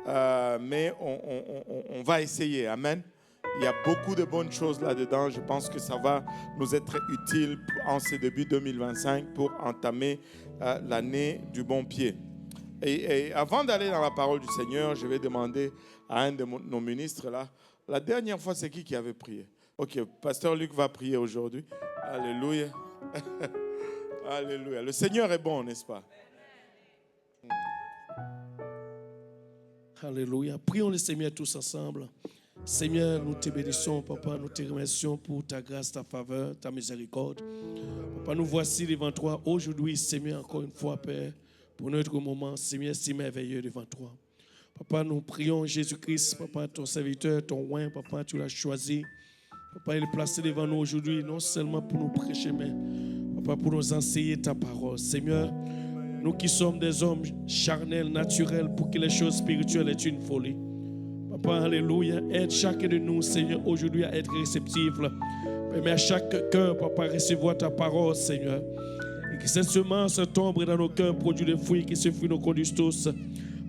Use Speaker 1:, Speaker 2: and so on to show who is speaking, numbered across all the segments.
Speaker 1: mais on va essayer. Amen. Il y a beaucoup de bonnes choses là-dedans. Je pense que ça va nous être utile en ce début 2025 pour entamer l'année du bon pied. Et avant d'aller dans la parole du Seigneur, je vais demander à un de nos ministres là, la dernière fois, c'est qui avait prié? Ok, Pasteur Luc va prier aujourd'hui. Alléluia. Alléluia. Le Seigneur est bon, n'est-ce pas?
Speaker 2: Alléluia. Prions le Seigneur tous ensemble. Seigneur, nous te bénissons, Papa, nous te remercions pour ta grâce, ta faveur, ta miséricorde. Papa, nous voici devant toi aujourd'hui, Seigneur, encore une fois, Père, pour notre moment, Seigneur, si merveilleux devant toi. Papa, nous prions Jésus-Christ, Papa, ton serviteur, ton oint, Papa, tu l'as choisi. Papa, il est placé devant nous aujourd'hui, non seulement pour nous prêcher, mais Papa, pour nous enseigner ta parole. Seigneur, nous qui sommes des hommes charnels, naturels, pour que les choses spirituelles aient une folie. Papa, alléluia, aide chacun de nous, Seigneur, aujourd'hui à être réceptif. Permets à chaque cœur, Papa, recevoir ta parole, Seigneur. Et que cette semence tombe dans nos cœurs, produit des fruits, que ces fruits nous conduisent tous,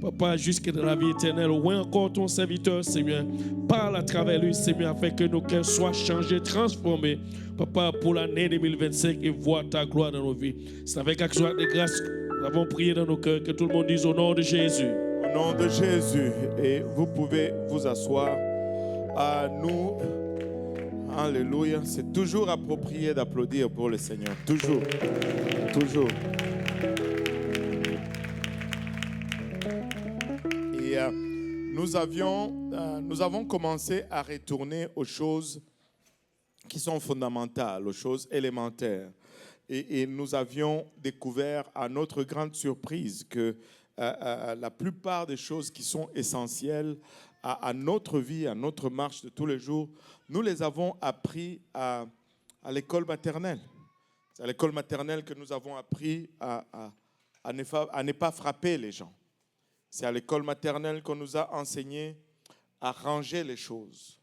Speaker 2: Papa, jusque dans la vie éternelle. Ou encore ton serviteur, Seigneur, parle à travers lui, Seigneur, afin que nos cœurs soient changés, transformés, Papa, pour l'année 2025 et voir ta gloire dans nos vies. C'est avec action de grâce que nous avons prié dans nos cœurs, que tout le monde dise au nom de Jésus.
Speaker 1: Au nom de Jésus. Et vous pouvez vous asseoir. Nous, alléluia, c'est toujours approprié d'applaudir pour le Seigneur. Toujours. Toujours. Et nous avons commencé à retourner aux choses qui sont fondamentales, aux choses élémentaires. Et nous avions découvert à notre grande surprise que la plupart des choses qui sont essentielles à notre vie, à notre marche de tous les jours, nous les avons appris à l'école maternelle. C'est à l'école maternelle que nous avons appris à ne pas frapper les gens. C'est à l'école maternelle qu'on nous a enseigné à ranger les choses.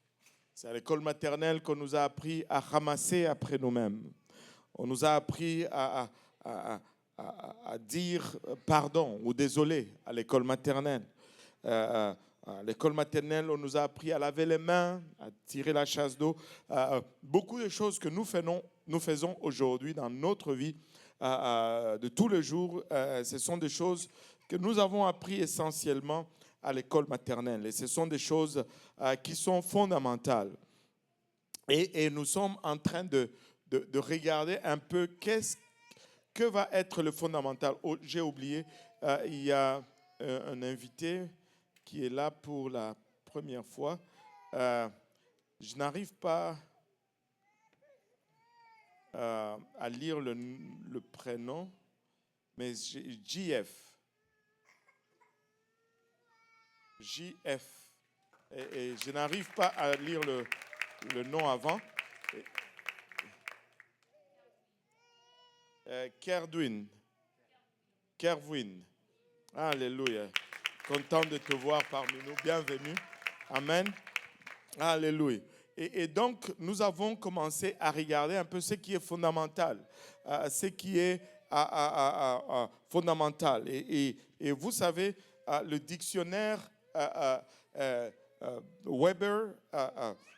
Speaker 1: C'est à l'école maternelle qu'on nous a appris à ramasser après nous-mêmes. On nous a appris à dire pardon ou désolé à l'école maternelle. À l'école maternelle, on nous a appris à laver les mains, à tirer la chasse d'eau. Beaucoup de choses que nous faisons aujourd'hui dans notre vie de tous les jours, ce sont des choses que nous avons appris essentiellement à l'école maternelle. Et ce sont des choses qui sont fondamentales. Et nous sommes en train de regarder un peu que va être le fondamental. Oh, j'ai oublié, il y a un invité qui est là pour la première fois. Je n'arrive pas à lire le prénom, mais JF. JF. Et je n'arrive pas à lire le nom avant. Kerwin. Alléluia. Content de te voir parmi nous. Bienvenue. Amen. Alléluia. Et donc, nous avons commencé à regarder un peu ce qui est fondamental. Ce qui est fondamental. Et vous savez, le dictionnaire Weber,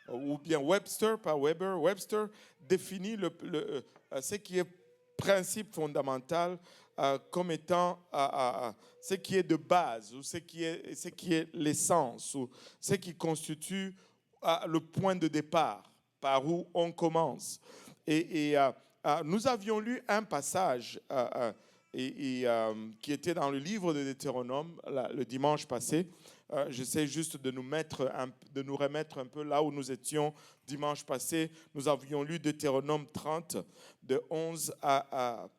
Speaker 1: ou bien Webster, pas Weber, Webster définit ce qui est principe fondamental comme étant ce qui est de base, ou ce qui est l'essence, ou ce qui constitue le point de départ, par où on commence. Et nous avions lu un passage qui était dans le livre de Deutéronome le dimanche passé. J'essaie juste de nous remettre un peu là où nous étions dimanche passé. Nous avions lu Deutéronome 30, de 11 à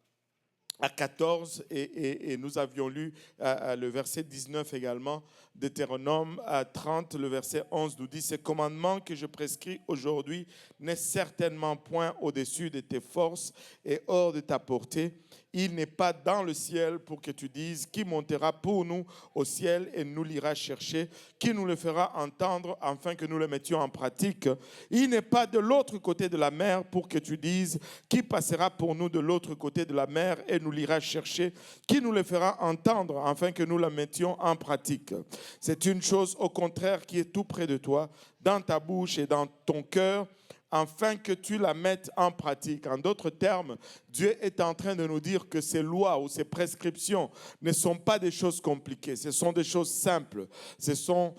Speaker 1: 14, et nous avions lu le verset 19 également. Deutéronome 30, le verset 11 nous dit: « Ce commandement que je prescris aujourd'hui n'est certainement point au-dessus de tes forces et hors de ta portée. il n'est pas dans le ciel pour que tu dises qui montera pour nous au ciel et nous l'ira chercher, qui nous le fera entendre afin que nous le mettions en pratique. Il n'est pas de l'autre côté de la mer pour que tu dises qui passera pour nous de l'autre côté de la mer et nous l'ira chercher, qui nous le fera entendre afin que nous le mettions en pratique. C'est une chose au contraire qui est tout près de toi, dans ta bouche et dans ton cœur, afin que tu la mettes en pratique. En d'autres termes, Dieu est en train de nous dire que ces lois ou ces prescriptions ne sont pas des choses compliquées, ce sont des choses simples. Ce sont,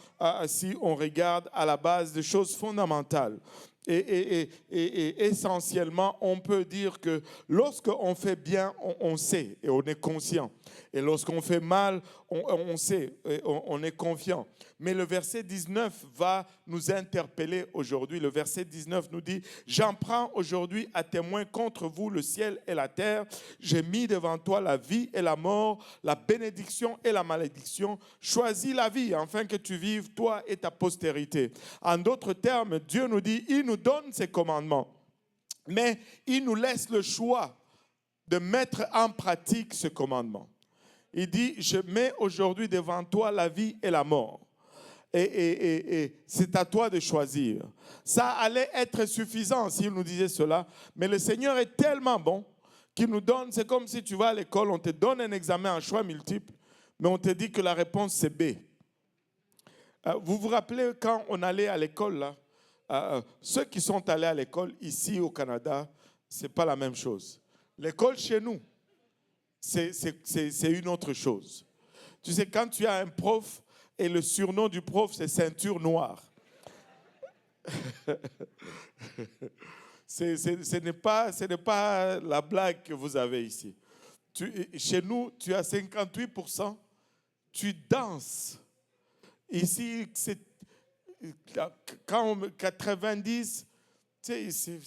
Speaker 1: si on regarde à la base, des choses fondamentales. Et essentiellement, on peut dire que lorsqu'on fait bien, on sait et on est conscient. Et lorsqu'on fait mal, on sait et on est confiant. Mais le verset 19 va nous interpeller aujourd'hui. Le verset 19 nous dit « J'en prends aujourd'hui à témoin contre vous le ciel et la terre. J'ai mis devant toi la vie et la mort, la bénédiction et la malédiction. Choisis la vie afin que tu vives, toi et ta postérité. » En d'autres termes, Dieu nous dit, il nous donne ses commandements, mais il nous laisse le choix de mettre en pratique ce commandement. Il dit, je mets aujourd'hui devant toi la vie et la mort. Et c'est à toi de choisir. Ça allait être suffisant s'il nous disait cela, mais le Seigneur est tellement bon qu'il nous donne, c'est comme si tu vas à l'école, on te donne un examen en choix multiple, mais on te dit que la réponse c'est B. Vous vous rappelez quand on allait à l'école là, ceux qui sont allés à l'école ici au Canada, ce n'est pas la même chose. L'école chez nous, c'est une autre chose. Tu sais, quand tu as un prof et le surnom du prof, c'est ceinture noire. Ce n'est pas la blague que vous avez ici. Chez nous, tu as 58%, tu danses. Ici, c'est quand 90, tu sais,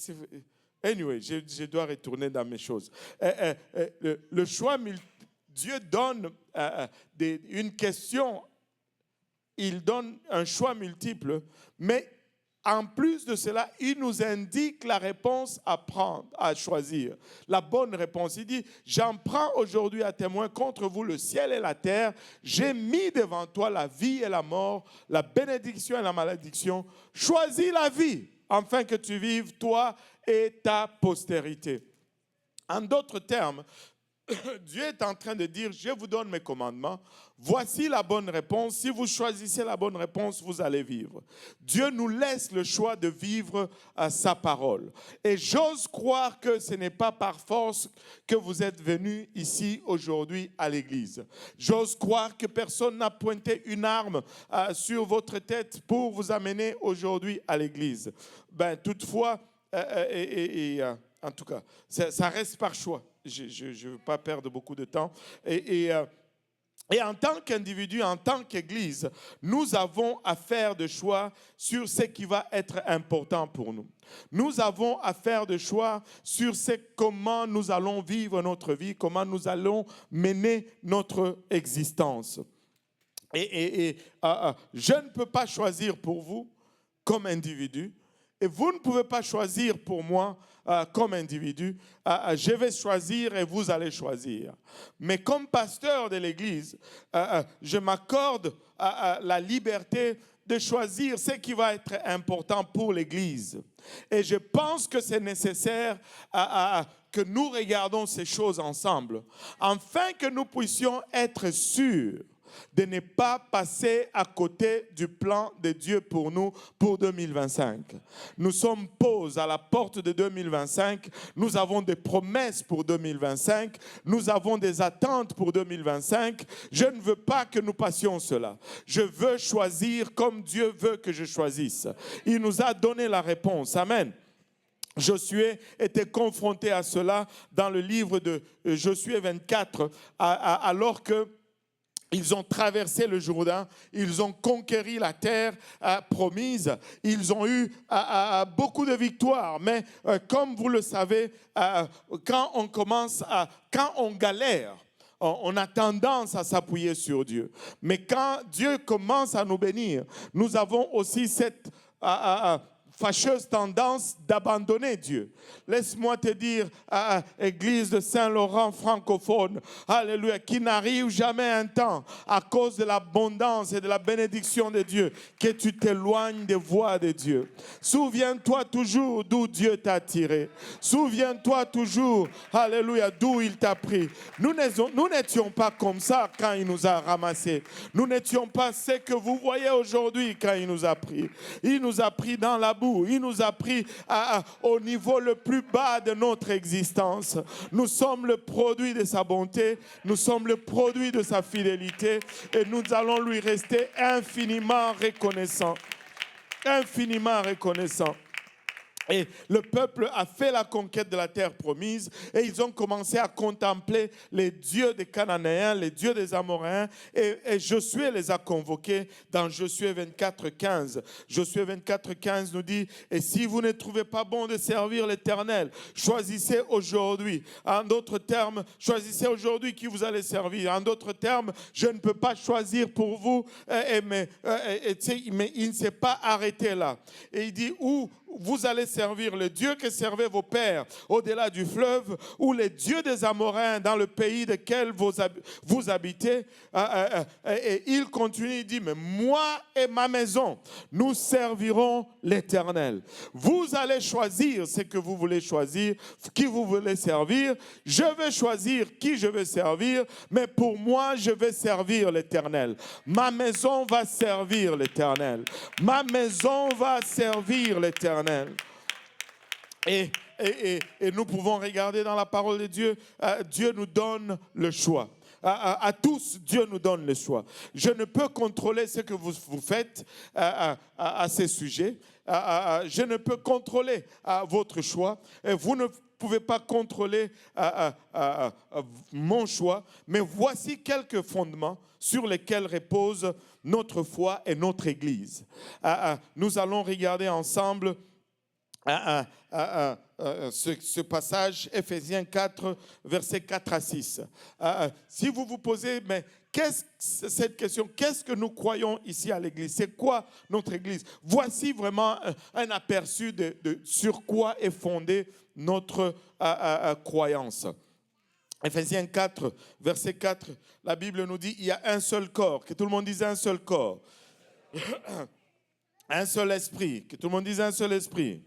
Speaker 1: anyway, je dois retourner dans mes choses. Le choix, Dieu donne une question, il donne un choix multiple, mais en plus de cela, il nous indique la réponse à prendre, à choisir. La bonne réponse. Il dit, j'en prends aujourd'hui à témoin contre vous le ciel et la terre. J'ai mis devant toi la vie et la mort, la bénédiction et la malédiction. Choisis la vie, afin que tu vives, toi et ta postérité. En d'autres termes, Dieu est en train de dire, je vous donne mes commandements, voici la bonne réponse. Si vous choisissez la bonne réponse, vous allez vivre. Dieu nous laisse le choix de vivre sa parole. Et j'ose croire que ce n'est pas par force que vous êtes venus ici aujourd'hui à l'église. J'ose croire que personne n'a pointé une arme sur votre tête pour vous amener aujourd'hui à l'église. Toutefois, en tout cas, ça reste par choix. Je ne veux pas perdre beaucoup de temps. Et en tant qu'individu, en tant qu'Église, nous avons à faire des choix sur ce qui va être important pour nous. Nous avons à faire des choix sur comment nous allons vivre notre vie, comment nous allons mener notre existence. Je ne peux pas choisir pour vous comme individu. Et vous ne pouvez pas choisir pour moi comme individu. Je vais choisir et vous allez choisir. Mais comme pasteur de l'Église, je m'accorde la liberté de choisir ce qui va être important pour l'Église. Et je pense que c'est nécessaire que nous regardons ces choses ensemble, afin que nous puissions être sûrs de ne pas passer à côté du plan de Dieu pour nous pour 2025. Nous sommes posés à la porte de 2025. Nous avons des promesses pour 2025. Nous avons des attentes pour 2025. Je ne veux pas que nous passions cela. Je veux choisir comme Dieu veut que je choisisse. Il nous a donné la réponse. Amen. Josué était confronté à cela dans le livre de Josué 24, alors que ils ont traversé le Jourdain, ils ont conquéri la terre promise, ils ont eu beaucoup de victoires. Mais comme vous le savez, quand on galère, on a tendance à s'appuyer sur Dieu. Mais quand Dieu commence à nous bénir, nous avons aussi cette fâcheuse tendance d'abandonner Dieu. Laisse-moi te dire, Église de Saint-Laurent francophone, alléluia, qui n'arrive jamais un temps, à cause de l'abondance et de la bénédiction de Dieu, que tu t'éloignes des voies de Dieu. Souviens-toi toujours d'où Dieu t'a tiré. Souviens-toi toujours, alléluia, d'où il t'a pris. Nous n'étions pas comme ça quand il nous a ramassés. Nous n'étions pas ce que vous voyez aujourd'hui quand il nous a pris. Il nous a pris dans la boue. Il nous a pris au niveau le plus bas de notre existence. Nous sommes le produit de sa bonté. Nous sommes le produit de sa fidélité. Et nous allons lui rester infiniment reconnaissants. Infiniment reconnaissants. Et le peuple a fait la conquête de la terre promise et ils ont commencé à contempler les dieux des Cananéens, les dieux des Amoréens et Josué les a convoqués dans Josué 24:15. Josué 24:15 nous dit « Et si vous ne trouvez pas bon de servir l'Éternel, choisissez aujourd'hui. » En d'autres termes, choisissez aujourd'hui qui vous allez servir. En d'autres termes, je ne peux pas choisir pour vous, mais il ne s'est pas arrêté là. Et il dit « Où vous allez servir le Dieu que servaient vos pères au-delà du fleuve ou les dieux des Amoréens dans le pays desquels vous habitez. » Et il continue, il dit, mais moi et ma maison, nous servirons l'Éternel. Vous allez choisir ce que vous voulez choisir, qui vous voulez servir. Je vais choisir qui je veux servir, mais pour moi, je vais servir l'Éternel. Ma maison va servir l'Éternel. Ma maison va servir l'Éternel. Et nous pouvons regarder dans la parole de Dieu, Dieu nous donne le choix. À tous, Dieu nous donne le choix. Je ne peux contrôler ce que vous faites à ces sujets. Je ne peux contrôler votre choix. Et vous ne pouvez pas contrôler mon choix. Mais voici quelques fondements sur lesquels repose notre foi et notre Église. Nous allons regarder ensemble ce passage, Ephésiens 4, versets 4 à 6. Si vous vous posez, mais cette question, qu'est-ce que nous croyons ici à l'Église? C'est quoi notre Église? Voici vraiment un aperçu de sur quoi est fondée notre croyance. Ephésiens 4, verset 4, la Bible nous dit, il y a un seul corps, que tout le monde dise un seul corps. Un seul esprit, que tout le monde dise un seul esprit.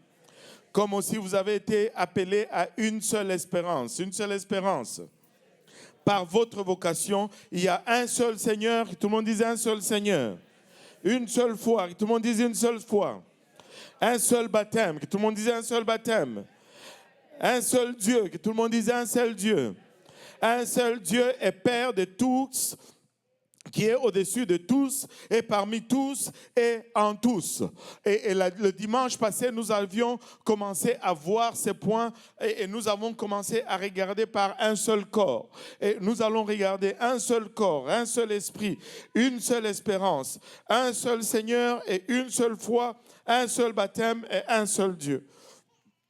Speaker 1: Comme aussi vous avez été appelés à une seule espérance. Une seule espérance. Par votre vocation, il y a un seul Seigneur, que tout le monde dise un seul Seigneur. Une seule foi, que tout le monde dise une seule foi. Un seul baptême, que tout le monde dise un seul baptême. Un seul Dieu, que tout le monde dise un seul Dieu. Un seul Dieu est Père de tous, qui est au-dessus de tous et parmi tous et en tous. Et le dimanche passé, nous avions commencé à voir ces points et nous avons commencé à regarder par un seul corps. Et nous allons regarder un seul corps, un seul esprit, une seule espérance, un seul Seigneur et une seule foi, un seul baptême et un seul Dieu.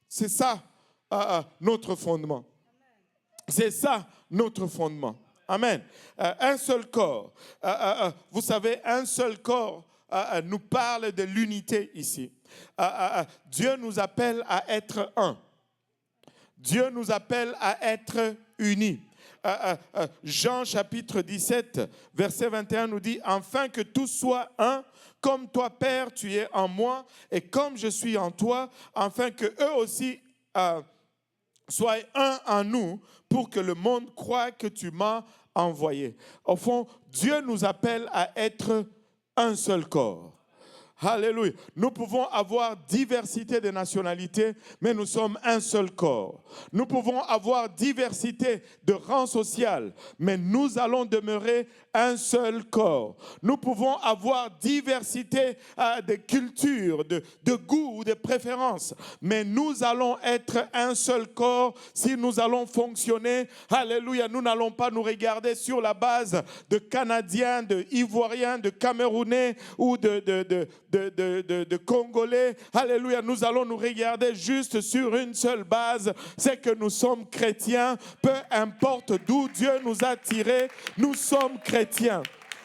Speaker 1: C'est ça notre fondement. C'est ça notre fondement. Amen. Un seul corps. Vous savez, un seul corps nous parle de l'unité ici. Dieu nous appelle à être un. Dieu nous appelle à être unis. Jean chapitre 17, verset 21 nous dit « Afin que tous soient un, comme toi, Père, tu es en moi, et comme je suis en toi, afin que eux aussi soient un en nous, pour que le monde croie que tu m'as envoyé. » Au fond, Dieu nous appelle à être un seul corps. Alléluia. Nous pouvons avoir diversité de nationalités, mais nous sommes un seul corps. Nous pouvons avoir diversité de rang social, mais nous allons demeurer un seul corps. Nous pouvons avoir diversité de culture, de goût ou de préférences, mais nous allons être un seul corps si nous allons fonctionner. Alléluia. Nous n'allons pas nous regarder sur la base de Canadiens, de Ivoiriens, de Camerounais ou de Congolais. Alléluia. Nous allons nous regarder juste sur une seule base, c'est que nous sommes chrétiens. Peu importe d'où Dieu nous a tirés, nous sommes chrétiens.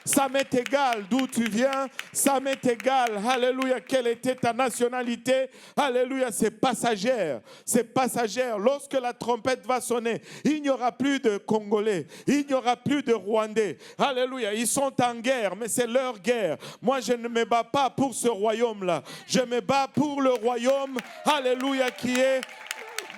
Speaker 1: Ça m'est égal d'où tu viens. Ça m'est égal, alléluia, quelle était ta nationalité. Alléluia, c'est passagère. C'est passagère. Lorsque la trompette va sonner, il n'y aura plus de Congolais. Il n'y aura plus de Rwandais. Alléluia, ils sont en guerre, mais c'est leur guerre. Moi, je ne me bats pas pour ce royaume-là. Je me bats pour le royaume, alléluia, qui est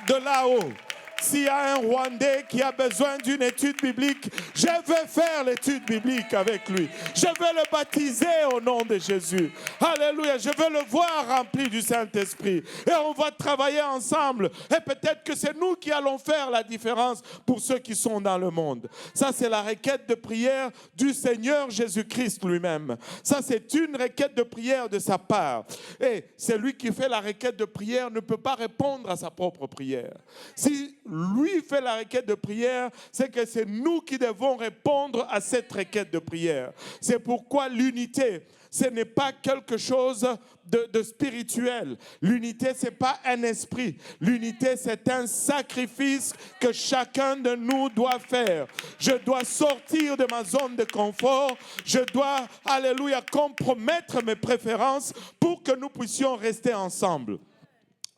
Speaker 1: de là-haut. S'il y a un Rwandais qui a besoin d'une étude biblique, je vais faire l'étude biblique avec lui. Je vais le baptiser au nom de Jésus. Alléluia, je veux le voir rempli du Saint-Esprit. Et on va travailler ensemble. Et peut-être que c'est nous qui allons faire la différence pour ceux qui sont dans le monde. Ça, c'est la requête de prière du Seigneur Jésus-Christ lui-même. Ça, c'est une requête de prière de sa part. Et celui qui fait la requête de prière ne peut pas répondre à sa propre prière. Si lui fait la requête de prière, c'est que c'est nous qui devons répondre à cette requête de prière. C'est pourquoi l'unité, ce n'est pas quelque chose de spirituel. L'unité, ce n'est pas un esprit. L'unité, c'est un sacrifice que chacun de nous doit faire. Je dois sortir de ma zone de confort. Je dois, alléluia, compromettre mes préférences pour que nous puissions rester ensemble.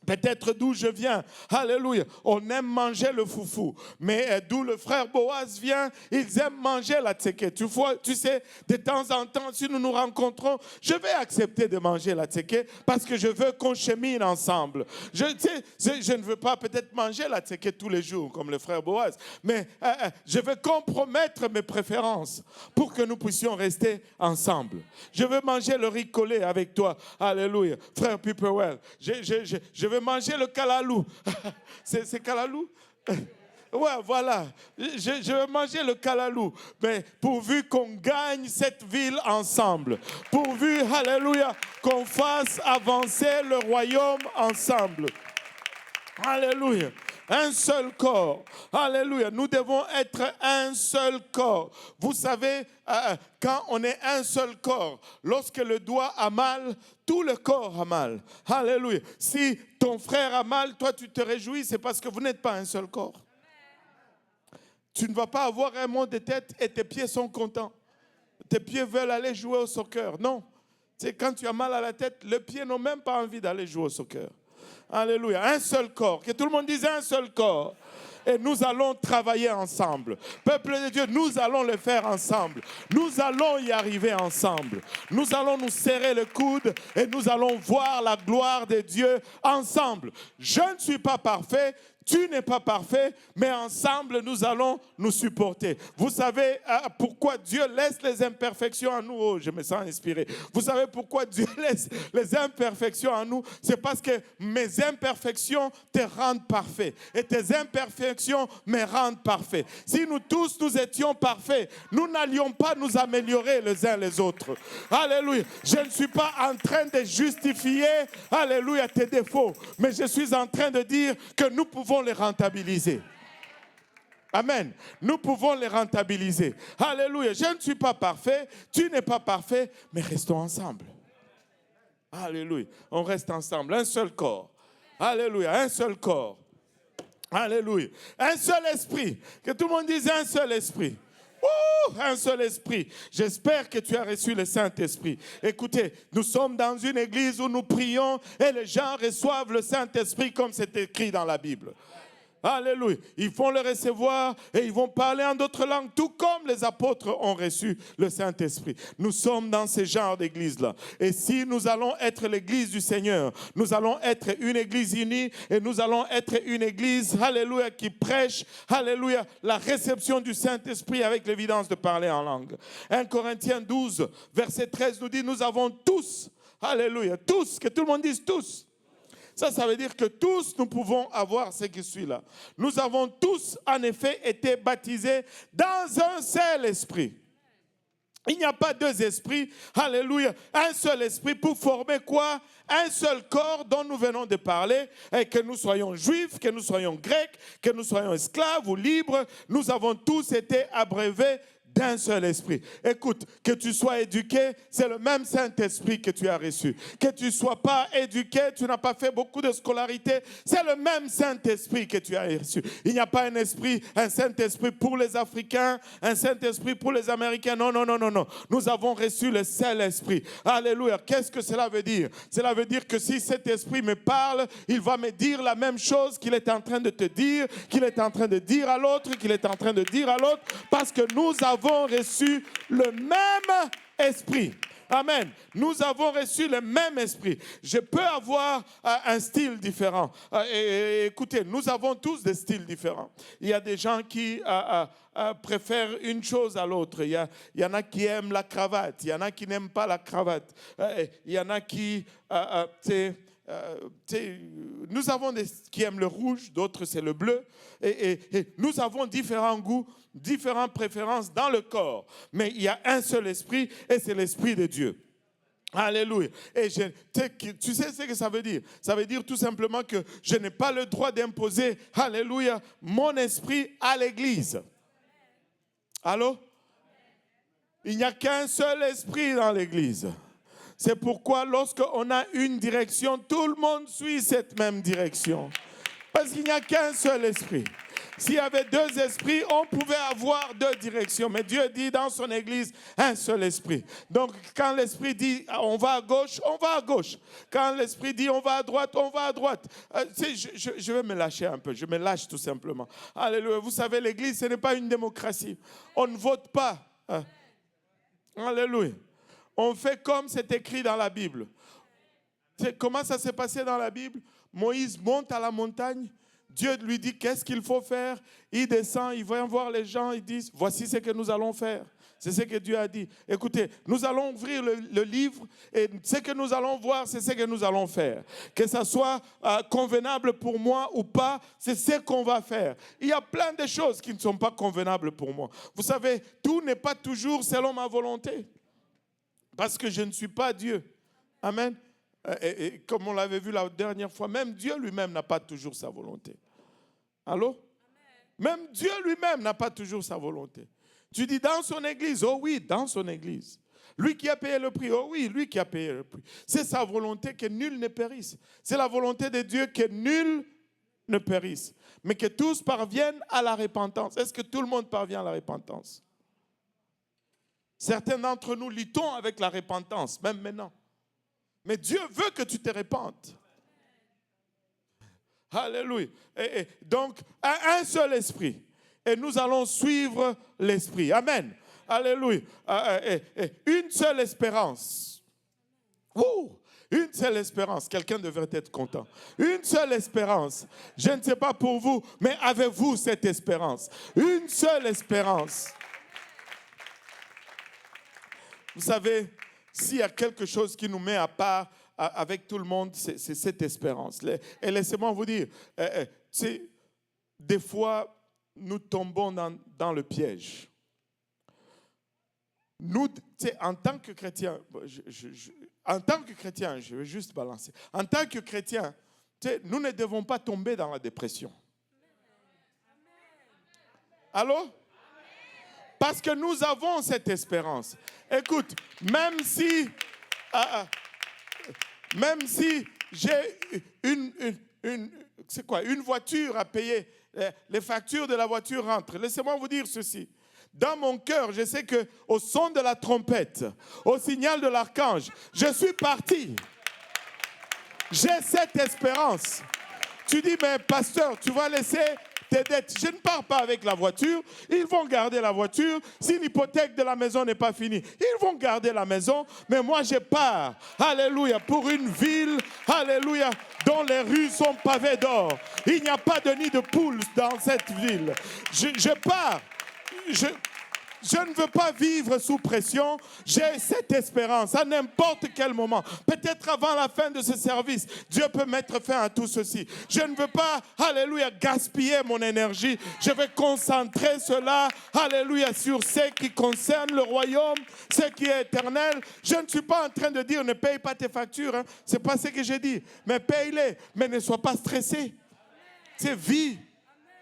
Speaker 1: Peut-être d'où je viens, alléluia, on aime manger le foufou, mais d'où le frère Boaz vient, ils aiment manger la tseke. Tu sais, de temps en temps, si nous nous rencontrons, je vais accepter de manger la tseke parce que je veux qu'on chemine ensemble. Je ne veux pas peut-être manger la tseke tous les jours, comme le frère Boaz, mais je veux compromettre mes préférences pour que nous puissions rester ensemble. Je veux manger le riz collé avec toi, alléluia, frère Piperwell. Je vais manger le kalalou. C'est kalalou? Ouais, voilà. Je vais manger le kalalou. Mais pourvu qu'on gagne cette ville ensemble. Pourvu, alléluia, qu'on fasse avancer le royaume ensemble. Alléluia. Un seul corps. Alléluia. Nous devons être un seul corps. Vous savez, quand on est un seul corps, lorsque le doigt a mal, tout le corps a mal. Alléluia. Si ton frère a mal, toi tu te réjouis, c'est parce que vous n'êtes pas un seul corps. Tu ne vas pas avoir un mot de tête et tes pieds sont contents. Tes pieds veulent aller jouer au soccer. Non. Tu sais, quand tu as mal à la tête, les pieds n'ont même pas envie d'aller jouer au soccer. Alléluia. Un seul corps. Que tout le monde dise un seul corps. Et nous allons travailler ensemble. Peuple de Dieu, nous allons le faire ensemble. Nous allons y arriver ensemble. Nous allons nous serrer le coude et nous allons voir la gloire de Dieu ensemble. Je ne suis pas parfait. Tu n'es pas parfait, mais ensemble, nous allons nous supporter. Vous savez pourquoi Dieu laisse les imperfections en nous? Oh, je me sens inspiré. Vous savez pourquoi Dieu laisse les imperfections en nous? C'est parce que mes imperfections te rendent parfait. Et tes imperfections me rendent parfait. Si nous tous, nous étions parfaits, nous n'allions pas nous améliorer les uns les autres. Alléluia. Je ne suis pas en train de justifier, alléluia, tes défauts. Mais je suis en train de dire que nous pouvons les rentabiliser. Amen. Nous pouvons les rentabiliser. Alléluia. Je ne suis pas parfait, tu n'es pas parfait, mais restons ensemble. Alléluia. On reste ensemble, un seul corps. Alléluia, un seul corps. Alléluia. Un seul esprit. Que tout le monde dise un seul esprit. Un seul esprit. J'espère que tu as reçu le Saint-Esprit. Écoutez, nous sommes dans une église où nous prions et les gens reçoivent le Saint-Esprit comme c'est écrit dans la Bible. Alléluia. Ils vont le recevoir et ils vont parler en d'autres langues, tout comme les apôtres ont reçu le Saint-Esprit. Nous sommes dans ce genre d'église-là. Et si nous allons être l'église du Seigneur, nous allons être une église unie et nous allons être une église, alléluia, qui prêche, alléluia, la réception du Saint-Esprit avec l'évidence de parler en langue. 1 Corinthiens 12, verset 13 nous dit, nous avons tous, alléluia, tous, que tout le monde dise tous. Ça veut dire que tous nous pouvons avoir ce qui suit là. Nous avons tous en effet été baptisés dans un seul esprit. Il n'y a pas deux esprits, alléluia, un seul esprit pour former quoi? Un seul corps dont nous venons de parler, et que nous soyons juifs, que nous soyons grecs, que nous soyons esclaves ou libres, nous avons tous été abreuvés d'un seul esprit. Écoute, que tu sois éduqué, c'est le même Saint-Esprit que tu as reçu. Que tu ne sois pas éduqué, tu n'as pas fait beaucoup de scolarité, c'est le même Saint-Esprit que tu as reçu. Il n'y a pas un Saint-Esprit pour les Africains, un Saint-Esprit pour les Américains. Non, non, non, non, non. Nous avons reçu le seul esprit. Alléluia. Qu'est-ce que cela veut dire? Cela veut dire que si cet esprit me parle, il va me dire la même chose qu'il est en train de te dire, qu'il est en train de dire à l'autre, qu'il est en train de dire à l'autre, parce que nous avons reçu le même esprit. Amen. Nous avons reçu le même esprit. Je peux avoir un style différent. Écoutez, nous avons tous des styles différents. Il y a des gens qui préfèrent une chose à l'autre. Il y en a qui aiment la cravate. Il y en a qui n'aiment pas la cravate. Il y en a qui... nous avons des qui aiment le rouge, d'autres c'est le bleu. Et nous avons différents goûts, différentes préférences dans le corps. Mais il y a un seul esprit et c'est l'esprit de Dieu. Alléluia. Et tu sais ce que ça veut dire? Ça veut dire tout simplement que je n'ai pas le droit d'imposer, alléluia, mon esprit à l'église. Allô? Il n'y a qu'un seul esprit dans l'église. C'est pourquoi lorsqu'on a une direction, tout le monde suit cette même direction. Parce qu'il n'y a qu'un seul esprit. S'il y avait deux esprits, on pouvait avoir deux directions. Mais Dieu dit dans son église, un seul esprit. Donc quand l'esprit dit on va à gauche, on va à gauche. Quand l'esprit dit on va à droite, on va à droite. Je vais me lâcher un peu, je me lâche tout simplement. Alléluia. Vous savez, l'église, ce n'est pas une démocratie. On ne vote pas. Alléluia. On fait comme c'est écrit dans la Bible. Comment ça s'est passé dans la Bible? Moïse monte à la montagne. Dieu lui dit qu'est-ce qu'il faut faire. Il descend, il vient voir les gens. Ils disent voici ce que nous allons faire. C'est ce que Dieu a dit. Écoutez, nous allons ouvrir le livre et ce que nous allons voir, c'est ce que nous allons faire. Que ça soit convenable pour moi ou pas, c'est ce qu'on va faire. Il y a plein de choses qui ne sont pas convenables pour moi. Vous savez, tout n'est pas toujours selon ma volonté. Parce que je ne suis pas Dieu. Amen. Et comme on l'avait vu la dernière fois, même Dieu lui-même n'a pas toujours sa volonté. Allô? Même Dieu lui-même n'a pas toujours sa volonté. Tu dis dans son église, oh oui, dans son église. Lui qui a payé le prix, oh oui, lui qui a payé le prix. C'est sa volonté que nul ne périsse. C'est la volonté de Dieu que nul ne périsse. Mais que tous parviennent à la repentance. Est-ce que tout le monde parvient à la repentance? Certains d'entre nous luttons avec la repentance, même maintenant. Mais Dieu veut que tu te répandes. Alléluia. Et donc, un seul esprit. Et nous allons suivre l'esprit. Amen. Alléluia. Une seule espérance. Une seule espérance. Quelqu'un devrait être content. Une seule espérance. Je ne sais pas pour vous, mais avez-vous cette espérance? Une seule espérance. Vous savez, s'il y a quelque chose qui nous met à part avec tout le monde, c'est cette espérance. Et laissez-moi vous dire, des fois, nous tombons dans le piège. Nous, en tant que chrétiens, je vais juste balancer. En tant que chrétiens, nous ne devons pas tomber dans la dépression. Allô? Parce que nous avons cette espérance. Écoute, même si j'ai une voiture à payer, les factures de la voiture rentrent. Laissez-moi vous dire ceci. Dans mon cœur, je sais qu'au son de la trompette, au signal de l'archange, je suis parti. J'ai cette espérance. Tu dis, mais pasteur, tu vas laisser tes dettes. Je ne pars pas avec la voiture. Ils vont garder la voiture. Si l'hypothèque de la maison n'est pas finie, ils vont garder la maison. Mais moi, je pars, alléluia, pour une ville, alléluia, dont les rues sont pavées d'or. Il n'y a pas de nid de poules dans cette ville. Je pars. Je ne veux pas vivre sous pression. J'ai cette espérance à n'importe quel moment. Peut-être avant la fin de ce service, Dieu peut mettre fin à tout ceci. Je ne veux pas, alléluia, gaspiller mon énergie. Je vais concentrer cela, alléluia, sur ce qui concerne le royaume, ce qui est éternel. Je ne suis pas en train de dire ne paye pas tes factures. Hein. Ce n'est pas ce que j'ai dit. Mais paye-les. Mais ne sois pas stressé. C'est vie.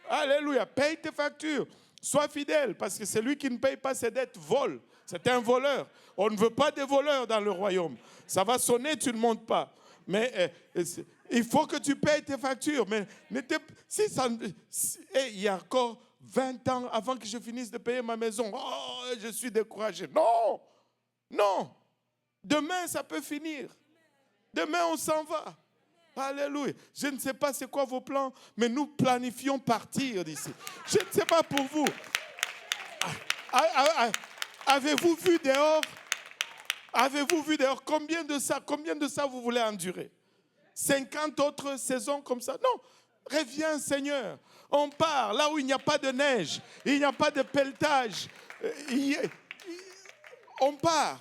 Speaker 1: Alléluia. Paye tes factures. Sois fidèle, parce que celui qui ne paye pas ses dettes vole. C'est un voleur. On ne veut pas de voleurs dans le royaume. Ça va sonner, tu ne montes pas. Mais il faut que tu payes tes factures. Mais il y a encore 20 ans avant que je finisse de payer ma maison. Oh, je suis découragé. Non, non. Demain, ça peut finir. Demain, on s'en va. Alléluia. Je ne sais pas c'est quoi vos plans, mais nous planifions partir d'ici. Je ne sais pas pour vous. Avez-vous vu dehors? Avez-vous vu dehors combien de ça vous voulez endurer? 50 autres saisons comme ça? Non. Reviens, Seigneur. On part là où il n'y a pas de neige, il n'y a pas de pelletage. On part.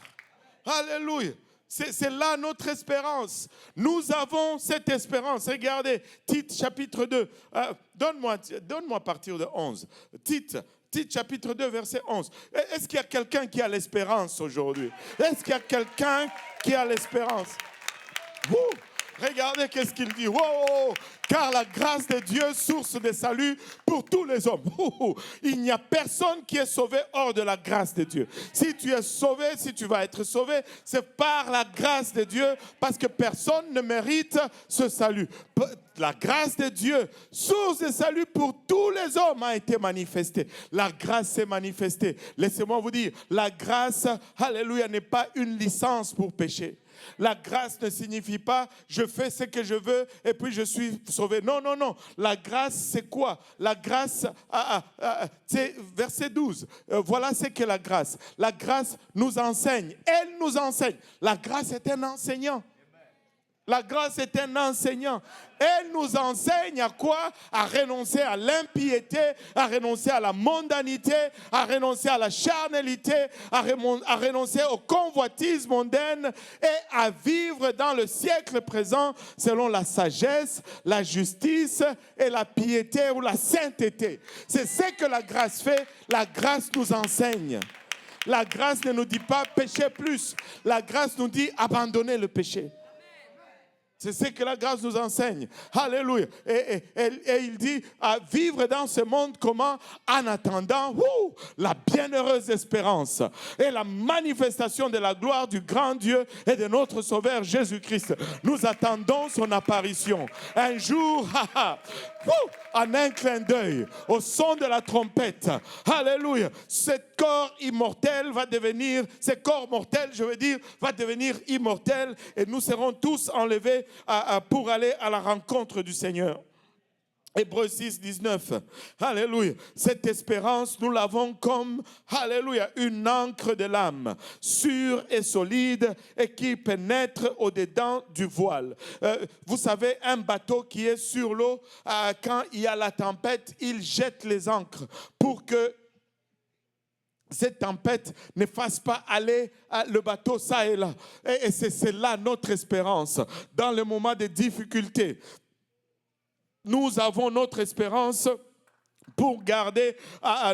Speaker 1: Alléluia. C'est là notre espérance. Nous avons cette espérance. Regardez, Tite chapitre 2. Donne-moi à partir de 11. Tite chapitre 2, verset 11. Est-ce qu'il y a quelqu'un qui a l'espérance aujourd'hui? Est-ce qu'il y a quelqu'un qui a l'espérance? Regardez qu'est-ce qu'il dit. Wow! Car la grâce de Dieu, source de salut pour tous les hommes. Il n'y a personne qui est sauvé hors de la grâce de Dieu. Si tu es sauvé, si tu vas être sauvé, c'est par la grâce de Dieu, parce que personne ne mérite ce salut. La grâce de Dieu, source de salut pour tous les hommes, a été manifestée. La grâce s'est manifestée. Laissez-moi vous dire, la grâce, alléluia, n'est pas une licence pour pécher. La grâce ne signifie pas je fais ce que je veux et puis je suis sauvé. Non, non, non. La grâce, c'est quoi? La grâce, c'est verset 12. Voilà ce qu'est la grâce. La grâce nous enseigne. Elle nous enseigne. La grâce est un enseignant. La grâce est un enseignant. Elle nous enseigne à quoi? À renoncer à l'impiété, à renoncer à la mondanité, à renoncer à la charnalité, à renoncer aux convoitises mondaines et à vivre dans le siècle présent selon la sagesse, la justice et la piété ou la sainteté. C'est ce que la grâce fait. La grâce nous enseigne. La grâce ne nous dit pas pécher plus. La grâce nous dit abandonner le péché. C'est ce que la grâce nous enseigne. Alléluia. Et il dit à vivre dans ce monde comment? En attendant la bienheureuse espérance et la manifestation de la gloire du grand Dieu et de notre Sauveur Jésus-Christ. Nous attendons son apparition. Un jour, en un clin d'œil, au son de la trompette. Alléluia. Ce corps immortel va devenir, ce corps mortel, je veux dire, va devenir immortel et nous serons tous enlevés pour aller à la rencontre du Seigneur. Hébreux 6, 19. Alléluia. Cette espérance, nous l'avons comme, alléluia, une encre de l'âme, sûre et solide et qui pénètre au-dedans du voile. Vous savez, un bateau qui est sur l'eau, quand il y a la tempête, il jette les ancres pour que cette tempête ne fasse pas aller le bateau ça et là. Et c'est là notre espérance. Dans le moment de difficulté, nous avons notre espérance pour garder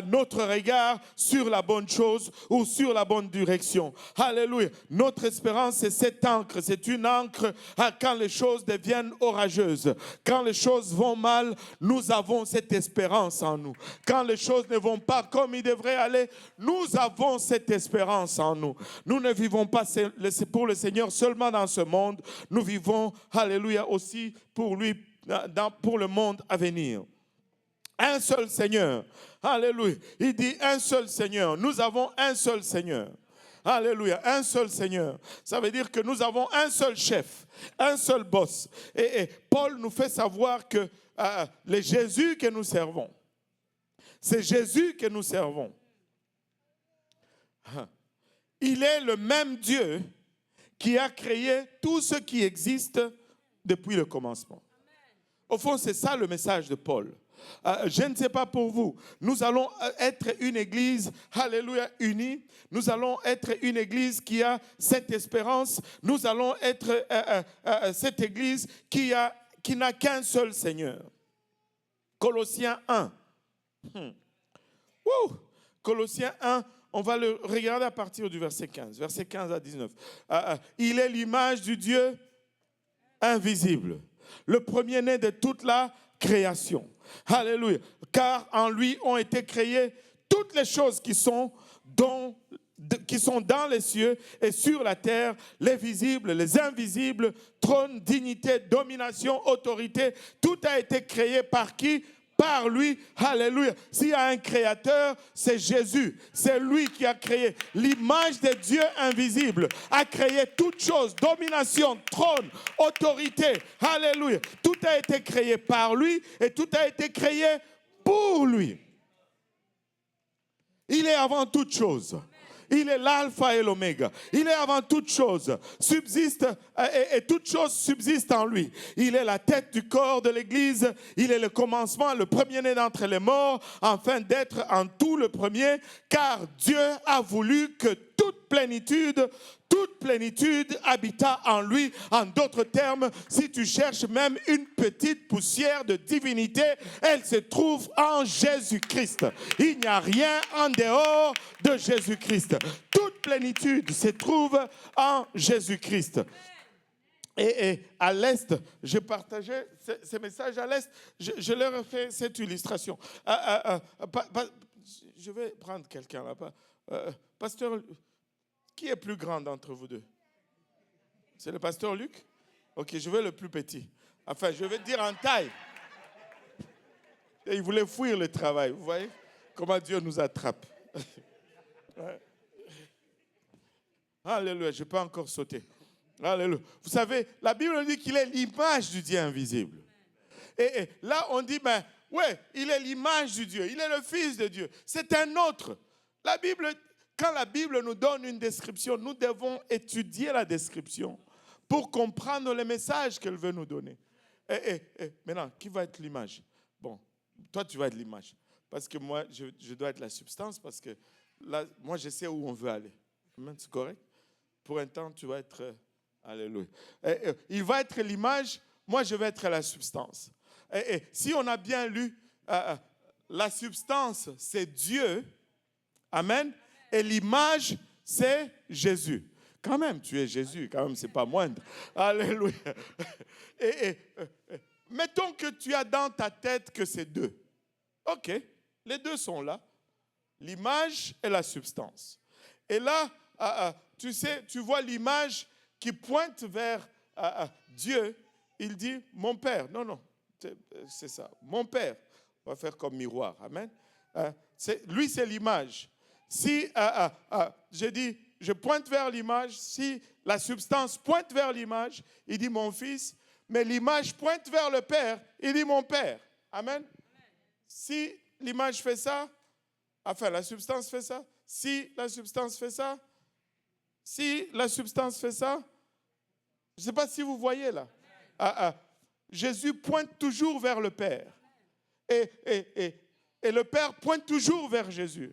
Speaker 1: notre regard sur la bonne chose ou sur la bonne direction. Alléluia. Notre espérance, c'est cette encre. C'est une encre quand les choses deviennent orageuses. Quand les choses vont mal, nous avons cette espérance en nous. Quand les choses ne vont pas comme ils devraient aller, nous avons cette espérance en nous. Nous ne vivons pas pour le Seigneur seulement dans ce monde. Nous vivons, alléluia, aussi pour lui, pour le monde à venir. Un seul Seigneur. Alléluia. Il dit un seul Seigneur. Nous avons un seul Seigneur. Alléluia. Un seul Seigneur. Ça veut dire que nous avons un seul chef, un seul boss. Et Paul nous fait savoir que le Jésus que nous servons, c'est Jésus que nous servons. Il est le même Dieu qui a créé tout ce qui existe depuis le commencement. Au fond, c'est ça le message de Paul. Je ne sais pas pour vous, nous allons être une église, alléluia, unie. Nous allons être une église qui a cette espérance. Nous allons être cette église qui n'a qu'un seul Seigneur. Colossiens 1. Colossiens 1, on va le regarder à partir du verset 15. Verset 15 à 19. Il est l'image du Dieu invisible, le premier-né de toute la création. Alléluia. Car en lui ont été créées toutes les choses qui sont dans les cieux et sur la terre, les visibles, les invisibles, trône, dignité, domination, autorité, tout a été créé par qui? Par lui. Alléluia. S'il y a un créateur, c'est Jésus. C'est lui qui a créé. L'image de Dieu invisible a créé toutes choses, domination, trône, autorité. Alléluia. Tout a été créé par lui et tout a été créé pour lui. Il est avant toute chose. Il est l'alpha et l'oméga. Il est avant toute chose. Subsiste et toute chose subsiste en lui. Il est la tête du corps de l'Église. Il est le commencement, le premier-né d'entre les morts, afin d'être en tout le premier, car Dieu a voulu que toute plénitude habita en lui. En d'autres termes, si tu cherches même une petite poussière de divinité, elle se trouve en Jésus-Christ. Il n'y a rien en dehors de Jésus-Christ. Toute plénitude se trouve en Jésus-Christ. Et à l'Est, j'ai partagé ces messages à l'Est, je leur ai fait cette illustration. Je vais prendre quelqu'un là-bas. Pasteur, qui est plus grand d'entre vous deux? C'est le pasteur Luc? Ok, je veux le plus petit. Enfin, je vais dire en taille. Et il voulait fuir le travail. Vous voyez comment Dieu nous attrape. Ouais. Alléluia, je peux encore sauter. Alléluia. Vous savez, la Bible dit qu'il est l'image du Dieu invisible. Et là, on dit, ben, ouais, il est l'image du Dieu. Il est le Fils de Dieu. C'est un autre. La Bible... Quand la Bible nous donne une description, nous devons étudier la description pour comprendre le message qu'elle veut nous donner. Maintenant, qui va être l'image? Bon, toi, tu vas être l'image. Parce que moi, je dois être la substance, parce que là, moi, je sais où on veut aller. C'est correct? Pour un temps, tu vas être... alléluia. Il va être l'image, moi, je vais être la substance. Si on a bien lu, la substance, c'est Dieu. Amen. Et l'image, c'est Jésus. Quand même, tu es Jésus, quand même, c'est pas moindre. Alléluia. Mettons que tu as dans ta tête que c'est deux. Ok, les deux sont là. L'image et la substance. Et là, tu sais, tu vois l'image qui pointe vers Dieu. Il dit, mon Père. Non, c'est ça. Mon Père. On va faire comme miroir. Amen. Lui, c'est l'image. Si je dis, je pointe vers l'image, si la substance pointe vers l'image, il dit mon fils, mais l'image pointe vers le Père, il dit mon Père. Amen. Si l'image fait ça, enfin la substance fait ça, si la substance fait ça, si la substance fait ça, je ne sais pas si vous voyez là. Jésus pointe toujours vers le Père. Et le Père pointe toujours vers Jésus.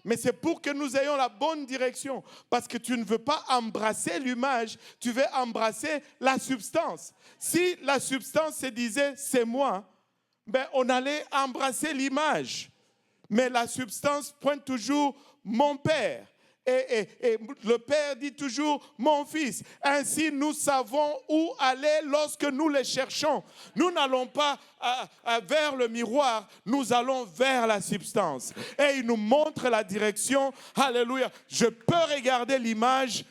Speaker 1: Mais c'est pour que nous ayons la bonne direction. Parce que tu ne veux pas embrasser l'image, tu veux embrasser la substance. Si la substance se disait, c'est moi, ben on allait embrasser l'image. Mais la substance pointe toujours mon Père. Et le Père dit toujours, mon fils. Ainsi, nous savons où aller lorsque nous les cherchons. Nous n'allons pas vers le miroir, nous allons vers la substance. Et il nous montre la direction. Alléluia. Je peux regarder l'image.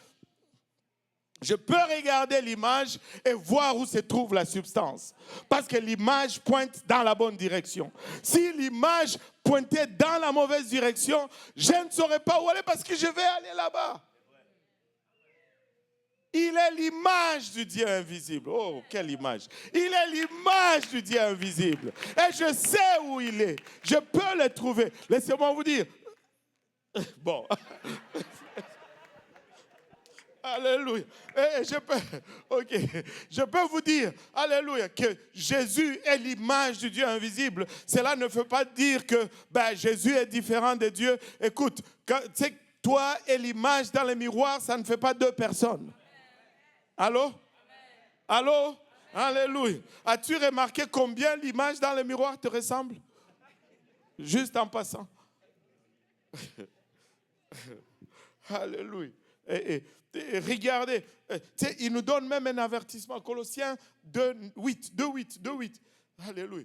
Speaker 1: Je peux regarder l'image et voir où se trouve la substance. Parce que l'image pointe dans la bonne direction. Si l'image pointait dans la mauvaise direction, je ne saurais pas où aller parce que je vais aller là-bas. Il est l'image du Dieu invisible. Oh, quelle image. Il est l'image du Dieu invisible. Et je sais où il est. Je peux le trouver. Laissez-moi vous dire. Bon. Alléluia. Je peux vous dire, alléluia, que Jésus est l'image du Dieu invisible. Cela ne veut pas dire que Jésus est différent de Dieu. Écoute, toi et l'image dans le miroir, ça ne fait pas deux personnes. Allô? Allô? Alléluia. As-tu remarqué combien l'image dans le miroir te ressemble? Juste en passant. Alléluia. Et regardez, il nous donne même un avertissement. Colossiens 2:8. Alléluia.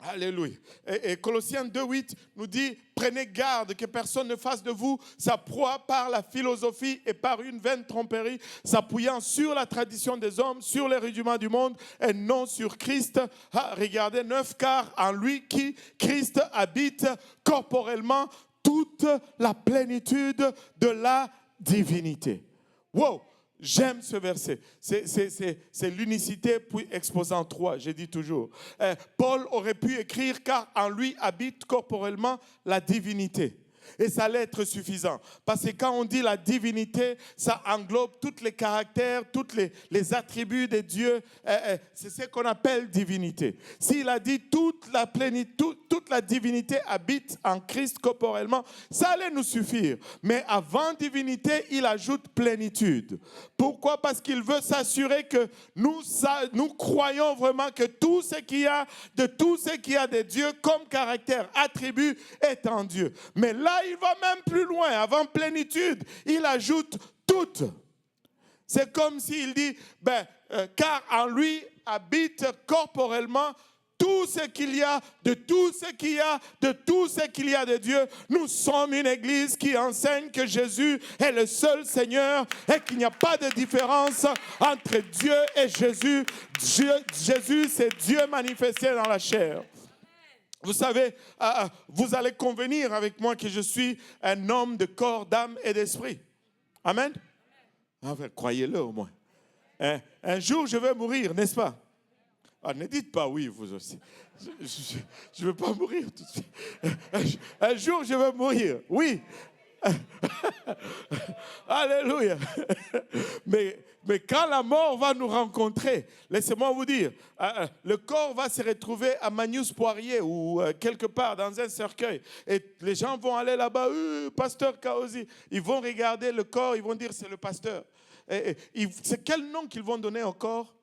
Speaker 1: Alléluia. Et Colossiens 2,8 nous dit, prenez garde que personne ne fasse de vous sa proie par la philosophie et par une vaine tromperie, s'appuyant sur la tradition des hommes, sur les rudiments du monde et non sur Christ. Ah, regardez 9, car en lui qui, Christ, habite corporellement toute la plénitude de la divinité. Wow! J'aime ce verset. C'est l'unicité puis exposant 3, je dis toujours. Paul aurait pu écrire car en lui habite corporellement la divinité. Et ça allait être suffisant. Parce que quand on dit la divinité, ça englobe tous les caractères, tous les attributs de Dieu. C'est ce qu'on appelle divinité. S'il a dit toute la plénitude, toute la divinité habite en Christ corporellement, ça allait nous suffire. Mais avant divinité, il ajoute plénitude. Pourquoi? Parce qu'il veut s'assurer que nous croyons vraiment que tout ce qu'il y a de Dieu comme caractère, attribut est en Dieu. Mais là, il va même plus loin. Avant plénitude, il ajoute toute. C'est comme s'il dit, car en lui habite corporellement tout ce qu'il y a, de tout ce qu'il y a, de tout ce qu'il y a de Dieu. Nous sommes une église qui enseigne que Jésus est le seul Seigneur et qu'il n'y a pas de différence entre Dieu et Jésus. Jésus, c'est Dieu manifesté dans la chair. Vous savez, vous allez convenir avec moi que je suis un homme de corps, d'âme et d'esprit. Amen. Enfin, croyez-le au moins. Un jour, je vais mourir, n'est-ce pas? Ne dites pas oui, vous aussi. Je ne veux pas mourir tout de suite. Un jour, je vais mourir, oui. Alléluia. Mais quand la mort va nous rencontrer, laissez-moi vous dire, le corps va se retrouver à Magnus Poirier ou quelque part dans un cercueil. Et les gens vont aller là-bas, pasteur Kaosi. Ils vont regarder le corps, ils vont dire c'est le pasteur. C'est quel nom qu'ils vont donner au corps?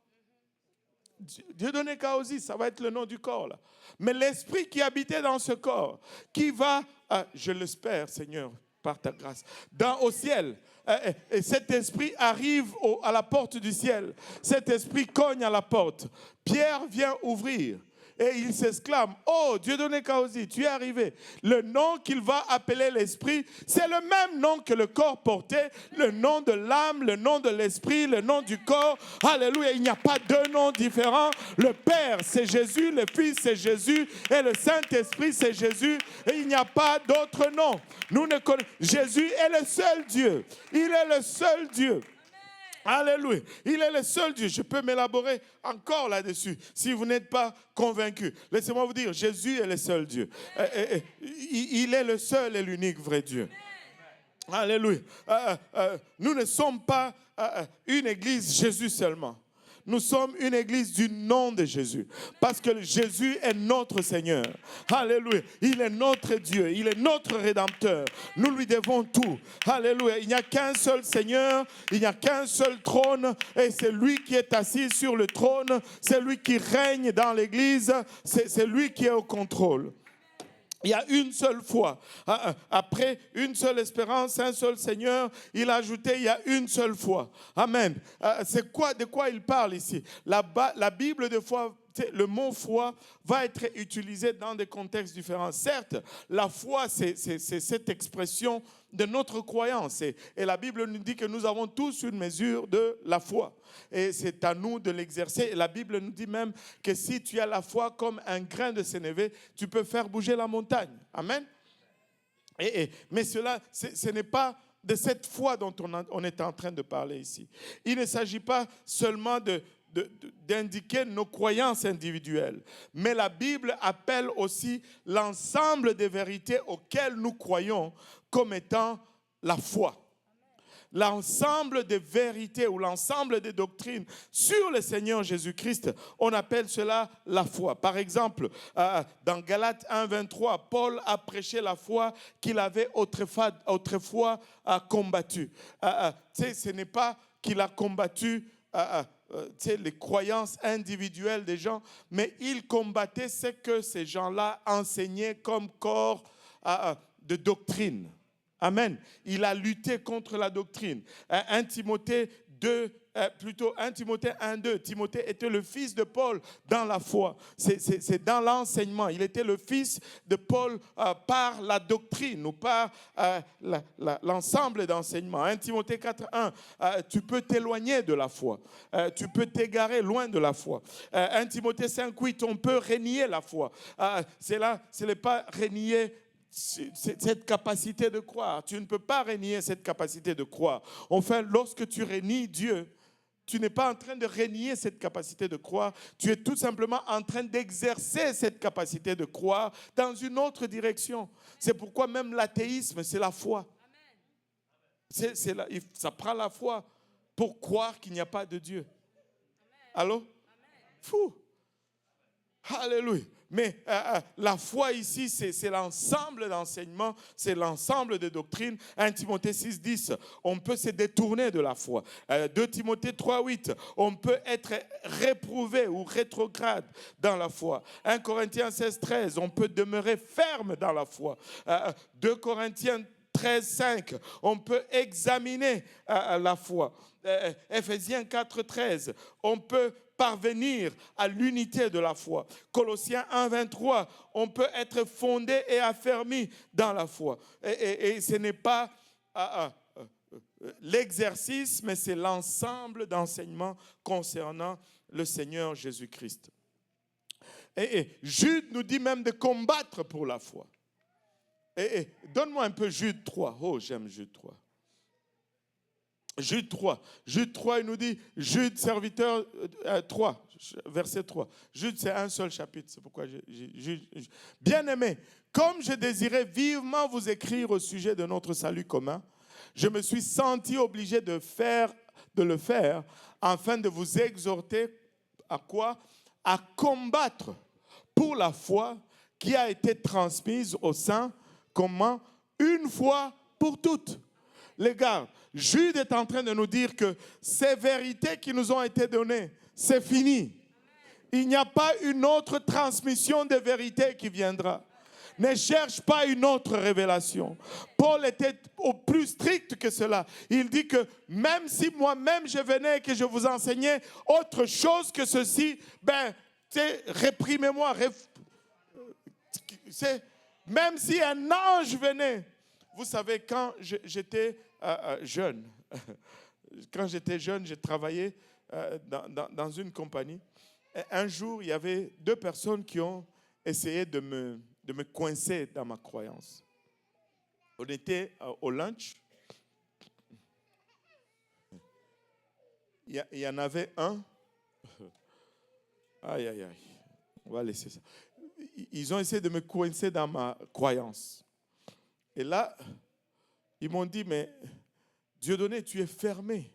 Speaker 1: Dieu donné Kaosi, ça va être le nom du corps là. Mais l'esprit qui habitait dans ce corps, qui va, je l'espère Seigneur, par ta grâce, au ciel. Et cet esprit arrive à la porte du ciel. Cet esprit cogne à la porte. Pierre vient ouvrir. Et il s'exclame, oh Dieudonné Kaosi, tu es arrivé. Le nom qu'il va appeler l'esprit, c'est le même nom que le corps portait, le nom de l'âme, le nom de l'esprit, le nom du corps. Alléluia, il n'y a pas deux noms différents. Le Père, c'est Jésus, le Fils, c'est Jésus, et le Saint-Esprit, c'est Jésus. Et il n'y a pas d'autre nom. Jésus est le seul Dieu. Il est le seul Dieu. Alléluia. Il est le seul Dieu. Je peux m'élaborer encore là-dessus si vous n'êtes pas convaincus. Laissez-moi vous dire, Jésus est le seul Dieu. Il est le seul et l'unique vrai Dieu. Alléluia. Nous ne sommes pas une église Jésus seulement. Nous sommes une église du nom de Jésus. Parce que Jésus est notre Seigneur. Alléluia. Il est notre Dieu. Il est notre Rédempteur. Nous lui devons tout. Alléluia. Il n'y a qu'un seul Seigneur. Il n'y a qu'un seul trône. Et c'est lui qui est assis sur le trône. C'est lui qui règne dans l'église. C'est lui qui est au contrôle. Il y a une seule foi. Après une seule espérance, un seul Seigneur, il a ajouté, il y a une seule foi. Amen. De quoi il parle ici? La Bible, de foi, le mot foi va être utilisé dans des contextes différents. Certes, la foi, c'est cette expression de notre croyance. Et la Bible nous dit que nous avons tous une mesure de la foi. Et c'est à nous de l'exercer. Et la Bible nous dit même que si tu as la foi comme un grain de sénévé, tu peux faire bouger la montagne. Amen. Mais cela, ce n'est pas de cette foi dont on est en train de parler ici. Il ne s'agit pas seulement d'indiquer nos croyances individuelles. Mais la Bible appelle aussi l'ensemble des vérités auxquelles nous croyons comme étant la foi. L'ensemble des vérités ou l'ensemble des doctrines sur le Seigneur Jésus-Christ, on appelle cela la foi. Par exemple, dans Galates 1, 23, Paul a prêché la foi qu'il avait autrefois combattue. Ce n'est pas qu'il a combattu les croyances individuelles des gens, mais il combattait ce que ces gens-là enseignaient comme corps de doctrine. Amen. Il a lutté contre la doctrine. 1 Timothée 2, plutôt 1 Timothée 1:2. Timothée était le fils de Paul dans la foi. C'est dans l'enseignement. Il était le fils de Paul par la doctrine ou par l'ensemble d'enseignements. 1 Timothée 4:1, tu peux t'éloigner de la foi. Tu peux t'égarer loin de la foi. 1 Timothée 5:8, on peut renier la foi. Ce n'est pas renier cette capacité de croire. Tu ne peux pas renier cette capacité de croire. Enfin, lorsque tu renies Dieu, tu n'es pas en train de renier cette capacité de croire. Tu es tout simplement en train d'exercer cette capacité de croire dans une autre direction. C'est pourquoi même l'athéisme, c'est la foi. Ça prend la foi pour croire qu'il n'y a pas de Dieu. Allô? Fou. Alléluia. Mais la foi ici, c'est l'ensemble d'enseignements, c'est l'ensemble de doctrines. 1 Timothée 6:10, on peut se détourner de la foi. 2 Timothée 3:8, on peut être réprouvé ou rétrograde dans la foi. 1 Corinthiens 16:13, on peut demeurer ferme dans la foi. 2 Corinthiens 13:5, on peut examiner la foi. Éphésiens 4:13, on peut parvenir à l'unité de la foi. Colossiens 1:23, on peut être fondé et affermi dans la foi. Et ce n'est pas l'exercice, mais c'est l'ensemble d'enseignements concernant le Seigneur Jésus-Christ. Et Jude nous dit même de combattre pour la foi. Donne-moi un peu Jude 3. Oh, j'aime Jude 3. Jude 3, il nous dit, Jude, serviteur 3, verset 3. Jude, c'est un seul chapitre, c'est pourquoi Bien-aimés, comme je désirais vivement vous écrire au sujet de notre salut commun, je me suis senti obligé de le faire, afin de vous exhorter à quoi? À combattre pour la foi qui a été transmise aux saints, comment? Une fois pour toutes. Les gars, Jude est en train de nous dire que ces vérités qui nous ont été données, c'est fini. Il n'y a pas une autre transmission de vérité qui viendra. Ne cherche pas une autre révélation. Paul était au plus strict que cela. Il dit que même si moi-même je venais et que je vous enseignais autre chose que ceci, réprimez-moi. Même si un ange venait. Vous savez, quand j'étais jeune, j'ai travaillé dans une compagnie. Et un jour, il y avait 2 personnes qui ont essayé de me coincer dans ma croyance. On était au lunch. Il y en avait un. Aïe, aïe, aïe. On va laisser ça. Ils ont essayé de me coincer dans ma croyance. Et là, ils m'ont dit, mais Dieudonné, tu es fermé.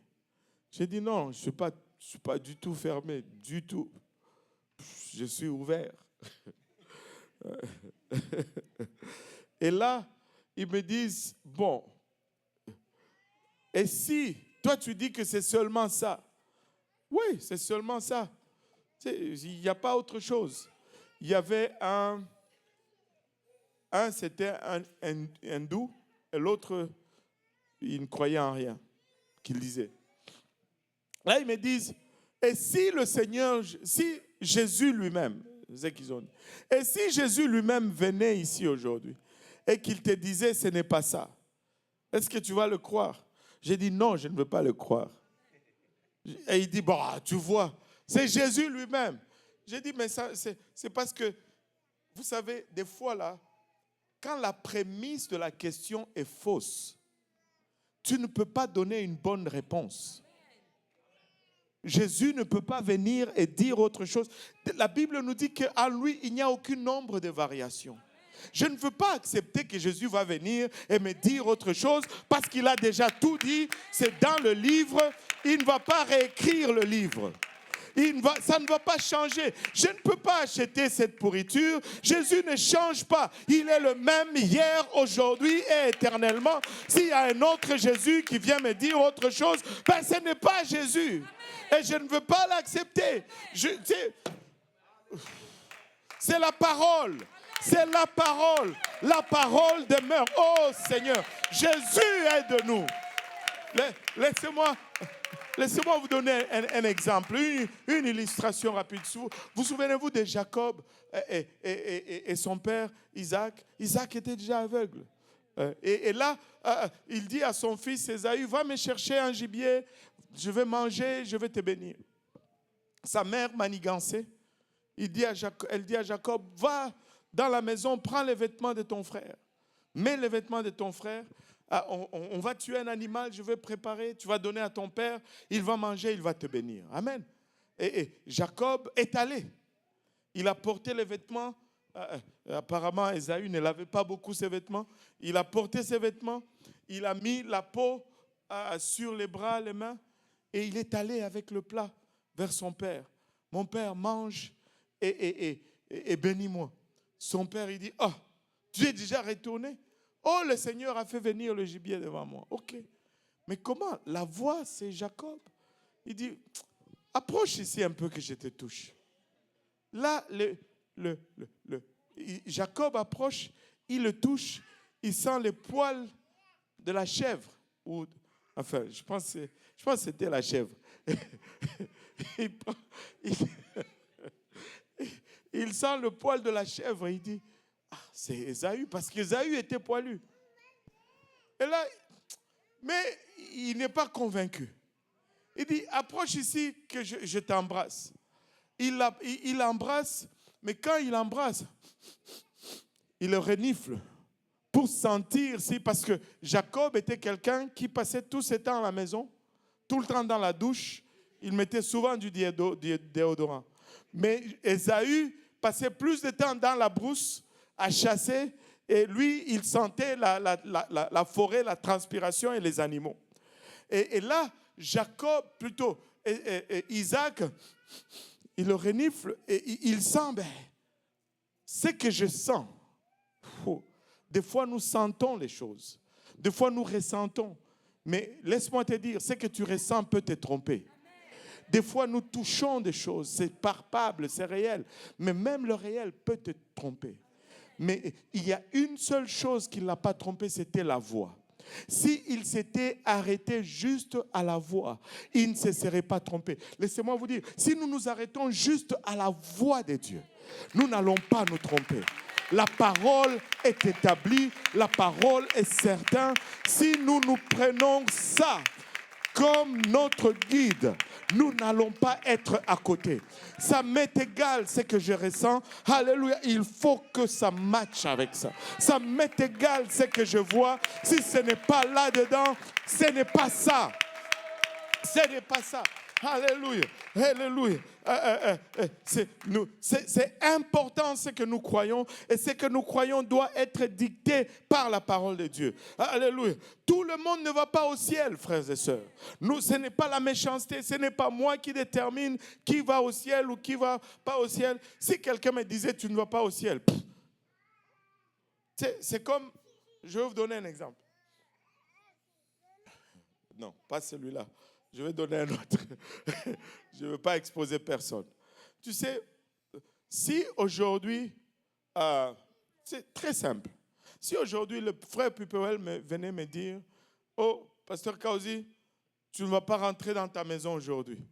Speaker 1: J'ai dit, non, je ne suis pas du tout fermé, du tout. Je suis ouvert. Et là, ils me disent, bon, et si toi tu dis que c'est seulement ça? Oui, c'est seulement ça. Il n'y a pas autre chose. Il y avait un c'était un hindou et l'autre, il ne croyait en rien qu'il disait. Là, ils me disent, et si le Seigneur, si Jésus lui-même, c'est qu'ils ont dit, et si Jésus lui-même venait ici aujourd'hui et qu'il te disait, ce n'est pas ça, est-ce que tu vas le croire? J'ai dit, non, je ne veux pas le croire. Et il dit, tu vois, c'est Jésus lui-même. J'ai dit, mais ça, c'est parce que, vous savez, des fois là, quand la prémisse de la question est fausse, tu ne peux pas donner une bonne réponse. Jésus ne peut pas venir et dire autre chose. La Bible nous dit qu'en lui, il n'y a aucun nombre de variations. Je ne veux pas accepter que Jésus va venir et me dire autre chose parce qu'il a déjà tout dit. C'est dans le livre. Il ne va pas réécrire le livre. Ça ne va pas changer. Je ne peux pas acheter cette pourriture. Jésus ne change pas. Il est le même hier, aujourd'hui et éternellement. S'il y a un autre Jésus qui vient me dire autre chose, ce n'est pas Jésus. Et je ne veux pas l'accepter. C'est la parole. C'est la parole. La parole demeure. Oh Seigneur, Jésus est de nous. Laissez-moi Laissez-moi vous donner un exemple, une illustration rapide. Vous souvenez-vous de Jacob et son père Isaac? Isaac était déjà aveugle. Et là, il dit à son fils Ésaü, va me chercher un gibier, je vais manger, je vais te bénir. Sa mère manigançait. Elle dit à Jacob, va dans la maison, prends les vêtements de ton frère. Mets les vêtements de ton frère. On va tuer un animal, je vais préparer, tu vas donner à ton père, il va manger, il va te bénir. Amen. Et Jacob est allé. Il a porté les vêtements. Apparemment, Ésaü ne lavait pas beaucoup ses vêtements. Il a porté ses vêtements. Il a mis la peau sur les bras, les mains. Et il est allé avec le plat vers son père. Mon père, mange et bénis-moi. Son père, il dit, oh, tu es déjà retourné? Oh, le Seigneur a fait venir le gibier devant moi. Ok. Mais comment? La voix, c'est Jacob. Il dit, approche ici un peu que je te touche. Là, Jacob approche, il le touche, il sent les poils de la chèvre. Enfin, je pense que c'était la chèvre. Il sent le poil de la chèvre et il dit, ah, c'est Ésaü, parce qu'Ésaü était poilu. Et là, mais il n'est pas convaincu. Il dit, approche ici que je t'embrasse. Il embrasse, mais quand il embrasse, il le renifle pour sentir, parce que Jacob était quelqu'un qui passait tout ses temps à la maison, tout le temps dans la douche, il mettait souvent du déodorant. Mais Ésaü passait plus de temps dans la brousse à chasser, et lui, il sentait la forêt, la transpiration et les animaux. Et là, Jacob, plutôt, Isaac, il le renifle et il sent, ce que je sens. Des fois, nous sentons les choses. Des fois, nous ressentons. Mais laisse-moi te dire, ce que tu ressens peut te tromper. Des fois, nous touchons des choses. C'est palpable, c'est réel. Mais même le réel peut te tromper. Mais il y a une seule chose qui ne l'a pas trompé, c'était la voix. S'il s'était arrêté juste à la voix, il ne se serait pas trompé. Laissez-moi vous dire, si nous nous arrêtons juste à la voix de Dieu, nous n'allons pas nous tromper. La parole est établie, la parole est certaine. Si nous nous prenons ça comme notre guide, nous n'allons pas être à côté. Ça m'est égal ce que je ressens. Alléluia, il faut que ça matche avec ça. Ça m'est égal ce que je vois. Si ce n'est pas là-dedans, ce n'est pas ça. Ce n'est pas ça. Alléluia, alléluia. C'est important ce que nous croyons, et ce que nous croyons doit être dicté par la parole de Dieu. Alléluia. Tout le monde ne va pas au ciel, frères et sœurs. Ce n'est pas la méchanceté, ce n'est pas moi qui détermine qui va au ciel ou qui ne va pas au ciel. Si quelqu'un me disait tu ne vas pas au ciel, c'est comme, je vais vous donner un exemple. Non, pas celui-là. Je vais donner un autre. Je ne veux pas exposer personne. Tu sais, si aujourd'hui, c'est très simple. Si aujourd'hui le frère Pupewel venait me dire, oh, pasteur Kausi, tu ne vas pas rentrer dans ta maison aujourd'hui.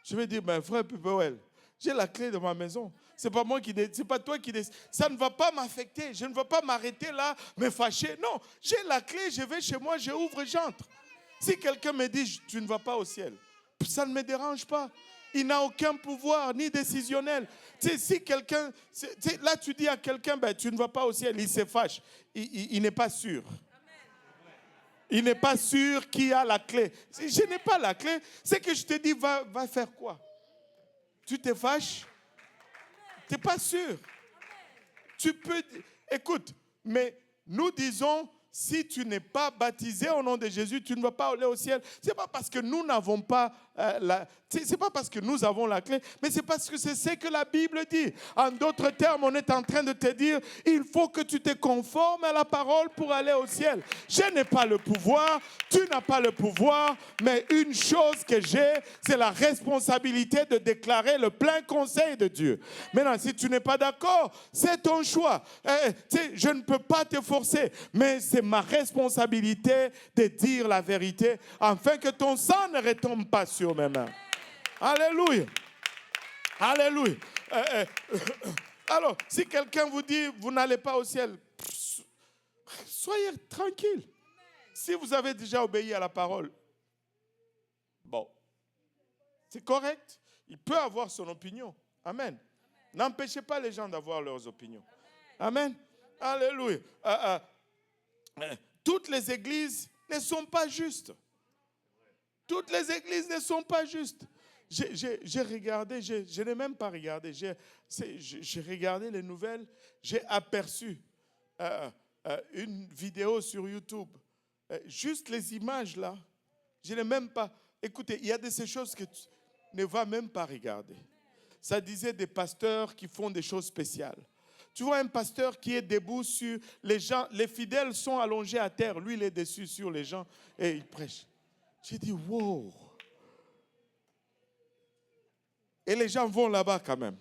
Speaker 1: Je vais dire, ben, frère Pupewel, j'ai la clé de ma maison. C'est pas moi qui décide, c'est pas toi qui décide. Ça ne va pas m'affecter. Je ne vais pas m'arrêter là, me fâcher. Non, j'ai la clé, je vais chez moi, j'ouvre, j'entre. Si quelqu'un me dit, tu ne vas pas au ciel, ça ne me dérange pas. Il n'a aucun pouvoir, ni décisionnel. Tu sais, si quelqu'un, là tu dis à quelqu'un, ben, tu ne vas pas au ciel, il se fâche. Il n'est pas sûr. Il n'est pas sûr qui a la clé. Si je n'ai pas la clé, c'est que je te dis, va faire quoi? Tu te fâches? Tu n'es pas sûr. Tu peux, écoute, mais nous disons, si tu n'es pas baptisé au nom de Jésus, tu ne vas pas aller au ciel. Ce n'est pas parce que nous n'avons pas c'est pas parce que nous avons la clé, mais c'est parce que c'est ce que la Bible dit. En d'autres termes, on est en train de te dire, il faut que tu te conformes à la parole pour aller au ciel. Je n'ai pas le pouvoir, tu n'as pas le pouvoir, mais une chose que j'ai, c'est la responsabilité de déclarer le plein conseil de Dieu. Maintenant, si tu n'es pas d'accord, c'est ton choix. Je ne peux pas te forcer, mais c'est ma responsabilité de dire la vérité afin que ton sang ne retombe pas sur mes mains. Alléluia. Alléluia. Alors, si quelqu'un vous dit, vous n'allez pas au ciel, soyez tranquille. Si vous avez déjà obéi à la parole, bon, c'est correct. Il peut avoir son opinion. Amen. N'empêchez pas les gens d'avoir leurs opinions. Amen. Alléluia. Toutes les églises ne sont pas justes. Toutes les églises ne sont pas justes. J'ai regardé, je n'ai même pas regardé. J'ai regardé les nouvelles. J'ai aperçu une vidéo sur YouTube. Juste les images là. Je n'ai même pas. Écoutez, il y a de ces choses que tu ne vas même pas regarder. Ça disait des pasteurs qui font des choses spéciales. Tu vois un pasteur qui est debout sur les gens, les fidèles sont allongés à terre, lui il est dessus sur les gens et il prêche. J'ai dit, wow. Et les gens vont là-bas quand même.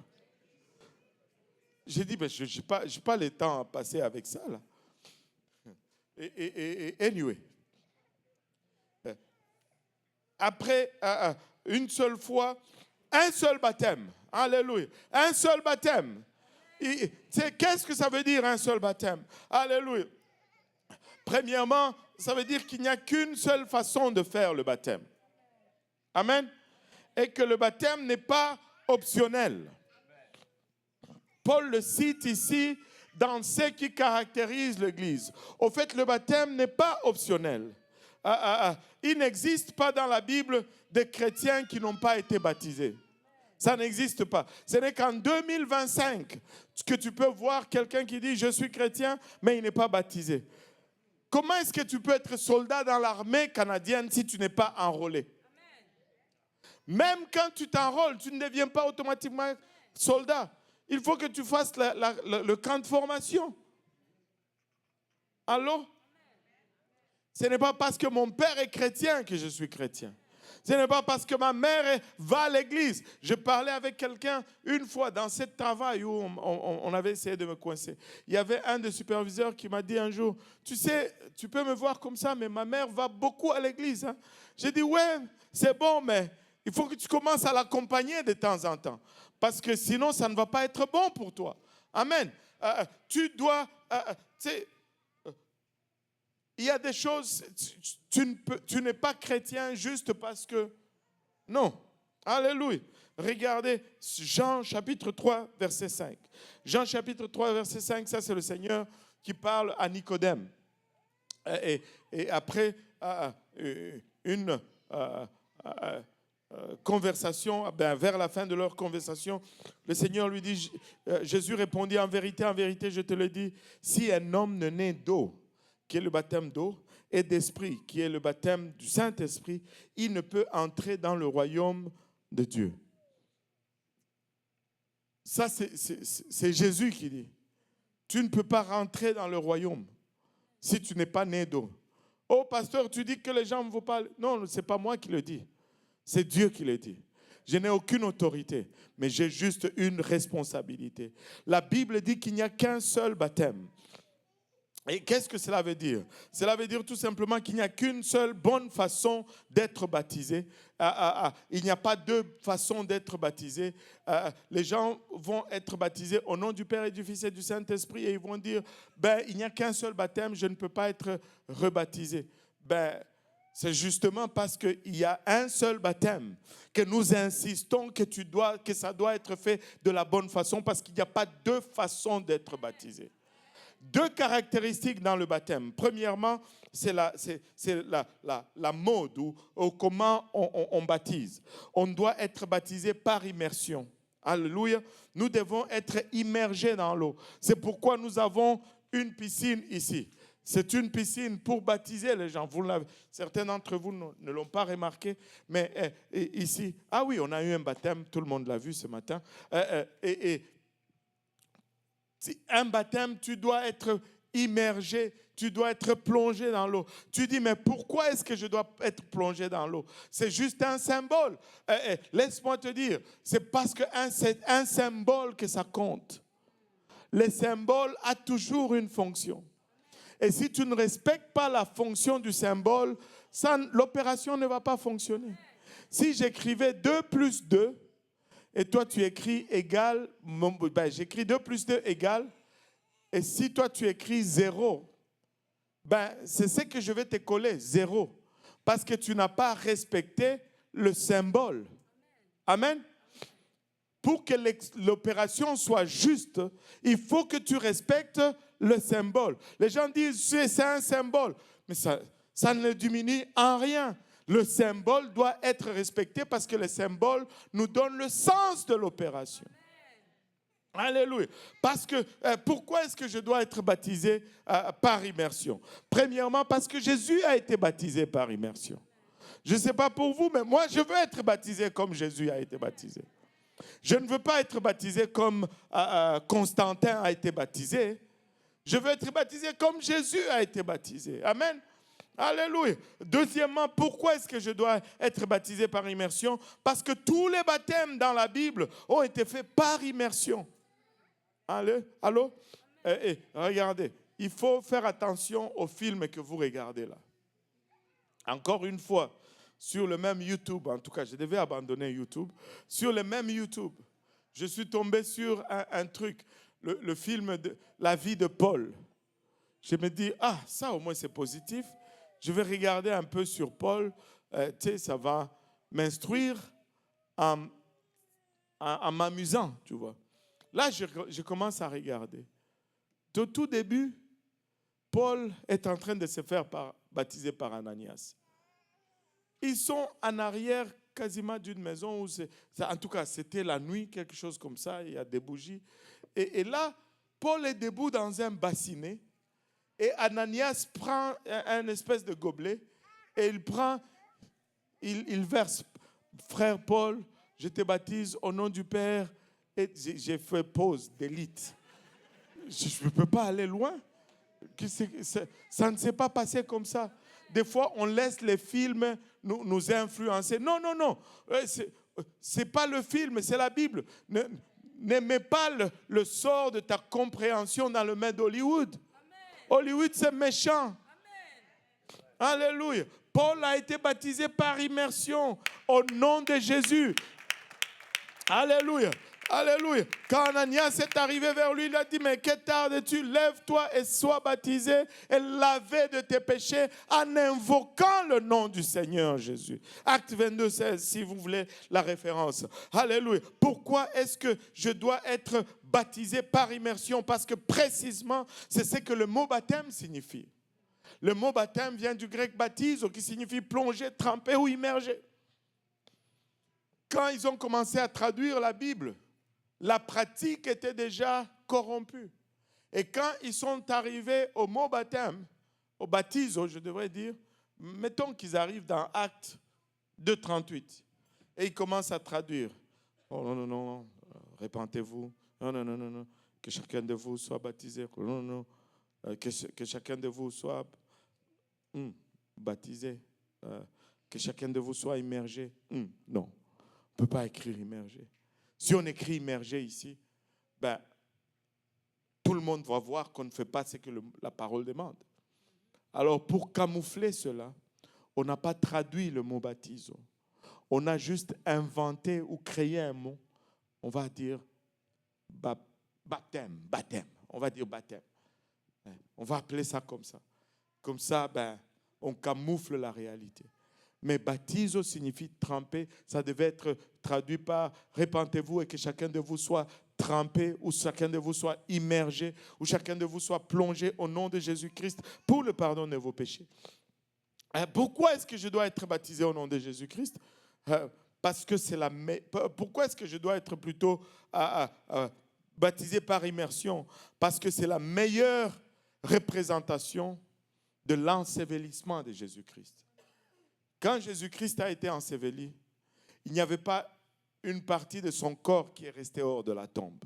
Speaker 1: J'ai dit, mais je n'ai pas le temps à passer avec ça là. Et anyway. Après une seule fois, un seul baptême. Alléluia. Un seul baptême. Qu'est-ce que ça veut dire un seul baptême? Alléluia. Premièrement, ça veut dire qu'il n'y a qu'une seule façon de faire le baptême. Amen. Et que le baptême n'est pas optionnel. Paul le cite ici dans ce qui caractérise l'Église. Au fait, le baptême n'est pas optionnel. Il n'existe pas dans la Bible des chrétiens qui n'ont pas été baptisés. Ça n'existe pas. Ce n'est qu'en 2025 que tu peux voir quelqu'un qui dit « Je suis chrétien », mais il n'est pas baptisé. Comment est-ce que tu peux être soldat dans l'armée canadienne si tu n'es pas enrôlé? Même quand tu t'enrôles, tu ne deviens pas automatiquement soldat. Il faut que tu fasses le camp de formation. Allô? Ce n'est pas parce que mon père est chrétien que je suis chrétien. Ce n'est pas parce que ma mère va à l'église. Je parlais avec quelqu'un une fois dans ce travail où on avait essayé de me coincer. Il y avait un des superviseurs qui m'a dit un jour, tu sais, tu peux me voir comme ça, mais ma mère va beaucoup à l'église. Hein. J'ai dit, ouais, c'est bon, mais il faut que tu commences à l'accompagner de temps en temps. Parce que sinon, ça ne va pas être bon pour toi. Amen. Tu dois, tu sais, il y a des choses, tu n'es pas chrétien juste parce que... Non. Alléluia. Regardez Jean chapitre 3, verset 5. Jean chapitre 3, verset 5, ça c'est le Seigneur qui parle à Nicodème. Et après une conversation, vers la fin de leur conversation, le Seigneur lui dit, Jésus répondit, en vérité, je te le dis, si un homme ne naît d'eau, qui est le baptême d'eau, et d'esprit, qui est le baptême du Saint-Esprit, il ne peut entrer dans le royaume de Dieu. Ça, c'est Jésus qui dit. Tu ne peux pas rentrer dans le royaume si tu n'es pas né d'eau. Oh, pasteur, tu dis que les gens ne vont pas... Non, ce n'est pas moi qui le dis. C'est Dieu qui le dit. Je n'ai aucune autorité, mais j'ai juste une responsabilité. La Bible dit qu'il n'y a qu'un seul baptême. Et qu'est-ce que cela veut dire? Cela veut dire tout simplement qu'il n'y a qu'une seule bonne façon d'être baptisé. Il n'y a pas deux façons d'être baptisé. Les gens vont être baptisés au nom du Père et du Fils et du Saint-Esprit et ils vont dire, il n'y a qu'un seul baptême, je ne peux pas être rebaptisé. C'est justement parce qu'il y a un seul baptême que nous insistons que ça doit être fait de la bonne façon parce qu'il n'y a pas deux façons d'être baptisé. Deux caractéristiques dans le baptême. Premièrement, c'est la mode ou comment on baptise. On doit être baptisé par immersion. Alléluia. Nous devons être immergés dans l'eau. C'est pourquoi nous avons une piscine ici. C'est une piscine pour baptiser les gens. Certains d'entre vous ne l'ont pas remarqué, mais ici, ah oui, on a eu un baptême, tout le monde l'a vu ce matin. Un baptême, tu dois être immergé, tu dois être plongé dans l'eau. Tu dis, mais pourquoi est-ce que je dois être plongé dans l'eau? C'est juste un symbole. Laisse-moi te dire, c'est parce que c'est un symbole que ça compte. Le symbole a toujours une fonction. Et si tu ne respectes pas la fonction du symbole, l'opération ne va pas fonctionner. Si j'écrivais 2 plus 2, et toi tu écris égal, j'écris 2 plus 2 égale, et si toi tu écris 0, c'est ce que je vais te coller, 0. Parce que tu n'as pas respecté le symbole. Amen. Pour que l'opération soit juste, il faut que tu respectes le symbole. Les gens disent c'est un symbole, mais ça ne diminue en rien. Le symbole doit être respecté parce que le symbole nous donne le sens de l'opération. Alléluia. Parce que, pourquoi est-ce que je dois être baptisé par immersion? Premièrement, parce que Jésus a été baptisé par immersion. Je ne sais pas pour vous, mais moi, je veux être baptisé comme Jésus a été baptisé. Je ne veux pas être baptisé comme Constantin a été baptisé. Je veux être baptisé comme Jésus a été baptisé. Amen. Alléluia. Deuxièmement, pourquoi est-ce que je dois être baptisé par immersion? Parce que tous les baptêmes dans la Bible ont été faits par immersion. Allô? Regardez, il faut faire attention aux films que vous regardez là. Encore une fois, sur le même YouTube, en tout cas, je devais abandonner YouTube. Sur le même YouTube, je suis tombé sur un truc, le film de La vie de Paul. Je me dis, ça au moins c'est positif. Je vais regarder un peu sur Paul. Ça va m'instruire en m'amusant, tu vois. Là, je commence à regarder. Au tout début, Paul est en train de se faire baptiser par Ananias. Ils sont en arrière quasiment d'une maison où en tout cas, c'était la nuit, quelque chose comme ça, il y a des bougies. Et là, Paul est debout dans un bassinet et Ananias prend un espèce de gobelet et il verse, frère Paul, je te baptise au nom du Père. Et j'ai fait pause d'élite. Je ne peux pas aller loin. Ça ne s'est pas passé comme ça. Des fois, on laisse les films nous influencer. Non. C'est pas le film, c'est la Bible. N'aimez pas le sort de ta compréhension dans le main d'Hollywood. Hollywood, c'est méchant. Amen. Alléluia. Paul a été baptisé par immersion au nom de Jésus. Alléluia. Alléluia. Quand Ananias est arrivé vers lui, il a dit, mais que tardes-tu? Lève-toi et sois baptisé et lavé de tes péchés en invoquant le nom du Seigneur Jésus. Acte 22, 16, si vous voulez la référence. Alléluia. Pourquoi est-ce que je dois être baptisé par immersion? Parce que précisément, c'est ce que le mot baptême signifie. Le mot baptême vient du grec baptizo, qui signifie plonger, tremper ou immerger. Quand ils ont commencé à traduire la Bible, la pratique était déjà corrompue. Et quand ils sont arrivés au mot baptême, au baptizo, je devrais dire, mettons qu'ils arrivent dans Acte 2:38, et ils commencent à traduire. Oh non, répentez-vous. Non, que chacun de vous soit baptisé. Non, que chacun de vous soit baptisé. Que chacun de vous soit immergé. Non, on ne peut pas écrire immergé. Si on écrit immergé ici, tout le monde va voir qu'on ne fait pas ce que la parole demande. Alors, pour camoufler cela, on n'a pas traduit le mot baptizo. On a juste inventé ou créé un mot. On va dire baptême. On va dire baptême. On va appeler ça comme ça. Comme ça, on camoufle la réalité. Mais baptizo signifie tremper. Ça devait être traduit par répentez-vous et que chacun de vous soit trempé ou chacun de vous soit immergé ou chacun de vous soit plongé au nom de Jésus-Christ pour le pardon de vos péchés. Pourquoi est-ce que je dois être baptisé au nom de Jésus-Christ? Parce que c'est Pourquoi est-ce que je dois être plutôt baptisé par immersion? Parce que c'est la meilleure représentation de l'ensevelissement de Jésus-Christ. Quand Jésus-Christ a été enseveli, il n'y avait pas une partie de son corps qui est restée hors de la tombe.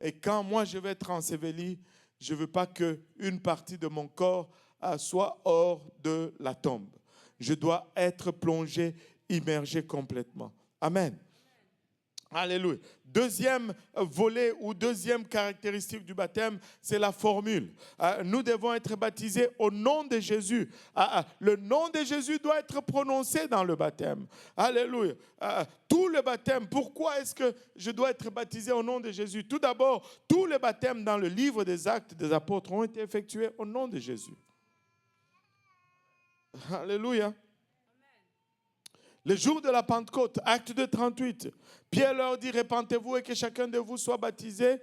Speaker 1: Et quand moi je vais être enseveli, je ne veux pas qu'une partie de mon corps soit hors de la tombe. Je dois être plongé, immergé complètement. Amen. Alléluia. Deuxième volet ou deuxième caractéristique du baptême, c'est la formule. Nous devons être baptisés au nom de Jésus. Le nom de Jésus doit être prononcé dans le baptême. Alléluia. Tout le baptême, pourquoi est-ce que je dois être baptisé au nom de Jésus? Tout d'abord, tous les baptêmes dans le livre des Actes des Apôtres ont été effectués au nom de Jésus. Alléluia. Le jour de la Pentecôte, Acte 2, 38, Pierre leur dit, répentez-vous et que chacun de vous soit baptisé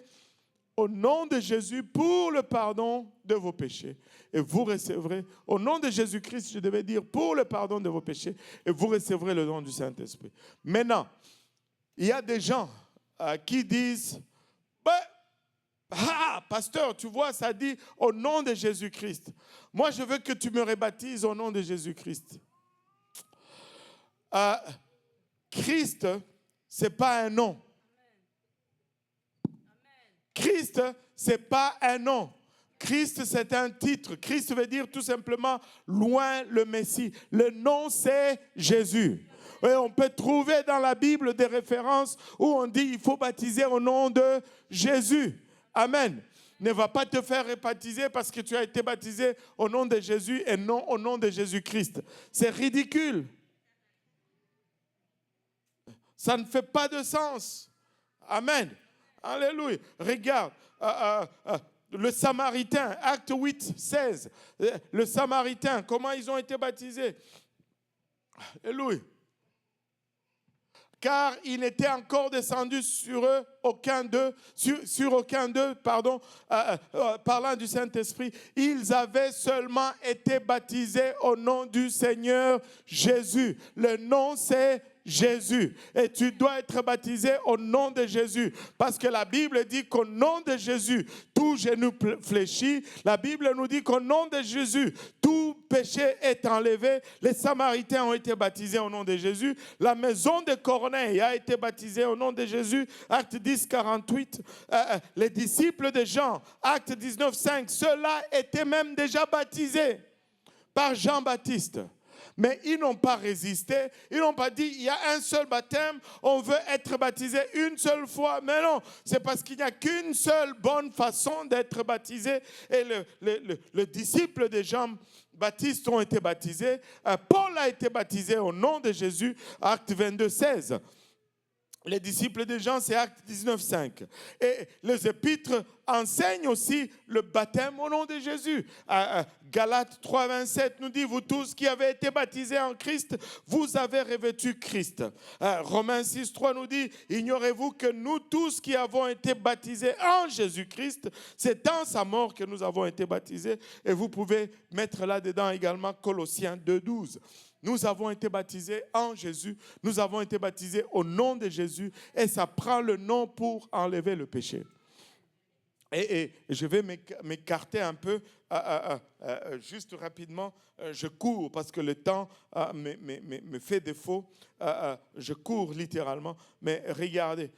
Speaker 1: au nom de Jésus pour le pardon de vos péchés. Et vous recevrez, au nom de Jésus-Christ, je devais dire, pour le pardon de vos péchés, et vous recevrez le don du Saint-Esprit. Maintenant, il y a des gens qui disent, pasteur, tu vois, ça dit au nom de Jésus-Christ. Moi, je veux que tu me rebaptises au nom de Jésus-Christ. Christ, ce n'est pas un nom. Christ, ce n'est pas un nom. Christ, c'est un titre. Christ veut dire tout simplement loin le Messie. Le nom, c'est Jésus. Et on peut trouver dans la Bible des références où on dit il faut baptiser au nom de Jésus. Amen. Ne va pas te faire rebaptiser parce que tu as été baptisé au nom de Jésus et non au nom de Jésus-Christ. C'est ridicule. Ça ne fait pas de sens. Amen. Alléluia. Regarde, le Samaritain, Acte 8, 16. Le Samaritain, comment ils ont été baptisés? Alléluia. Car il n'était encore descendu sur eux, sur aucun d'eux, parlant du Saint-Esprit. Ils avaient seulement été baptisés au nom du Seigneur Jésus. Le nom, c'est Jésus. Et tu dois être baptisé au nom de Jésus. Parce que la Bible dit qu'au nom de Jésus, tout genou fléchit. La Bible nous dit qu'au nom de Jésus, tout péché est enlevé. Les Samaritains ont été baptisés au nom de Jésus. La maison de Corneille a été baptisée au nom de Jésus. Acte 10, 48. Les disciples de Jean, Acte 19, 5. Ceux-là étaient même déjà baptisés par Jean-Baptiste. Mais ils n'ont pas résisté. Ils n'ont pas dit, il y a un seul baptême, on veut être baptisé une seule fois. Mais non, c'est parce qu'il n'y a qu'une seule bonne façon d'être baptisé. Et le disciple de Jean-Baptiste ont été baptisés. Paul a été baptisé au nom de Jésus, Acte 22, 16. Les disciples de Jean, c'est Acte 19, 5. Et les épîtres enseignent aussi le baptême au nom de Jésus. Galates 3, 27 nous dit, vous tous qui avez été baptisés en Christ, vous avez revêtu Christ. Romains 6, 3 nous dit, ignorez-vous que nous tous qui avons été baptisés en Jésus-Christ, c'est dans sa mort que nous avons été baptisés. Et vous pouvez mettre là-dedans également Colossiens 2, 12. Nous avons été baptisés en Jésus. Nous avons été baptisés au nom de Jésus. Et ça prend le nom pour enlever le péché. Et je vais m'écarter un peu, juste rapidement. Je cours parce que le temps me fait défaut. Je cours littéralement. Mais regardez.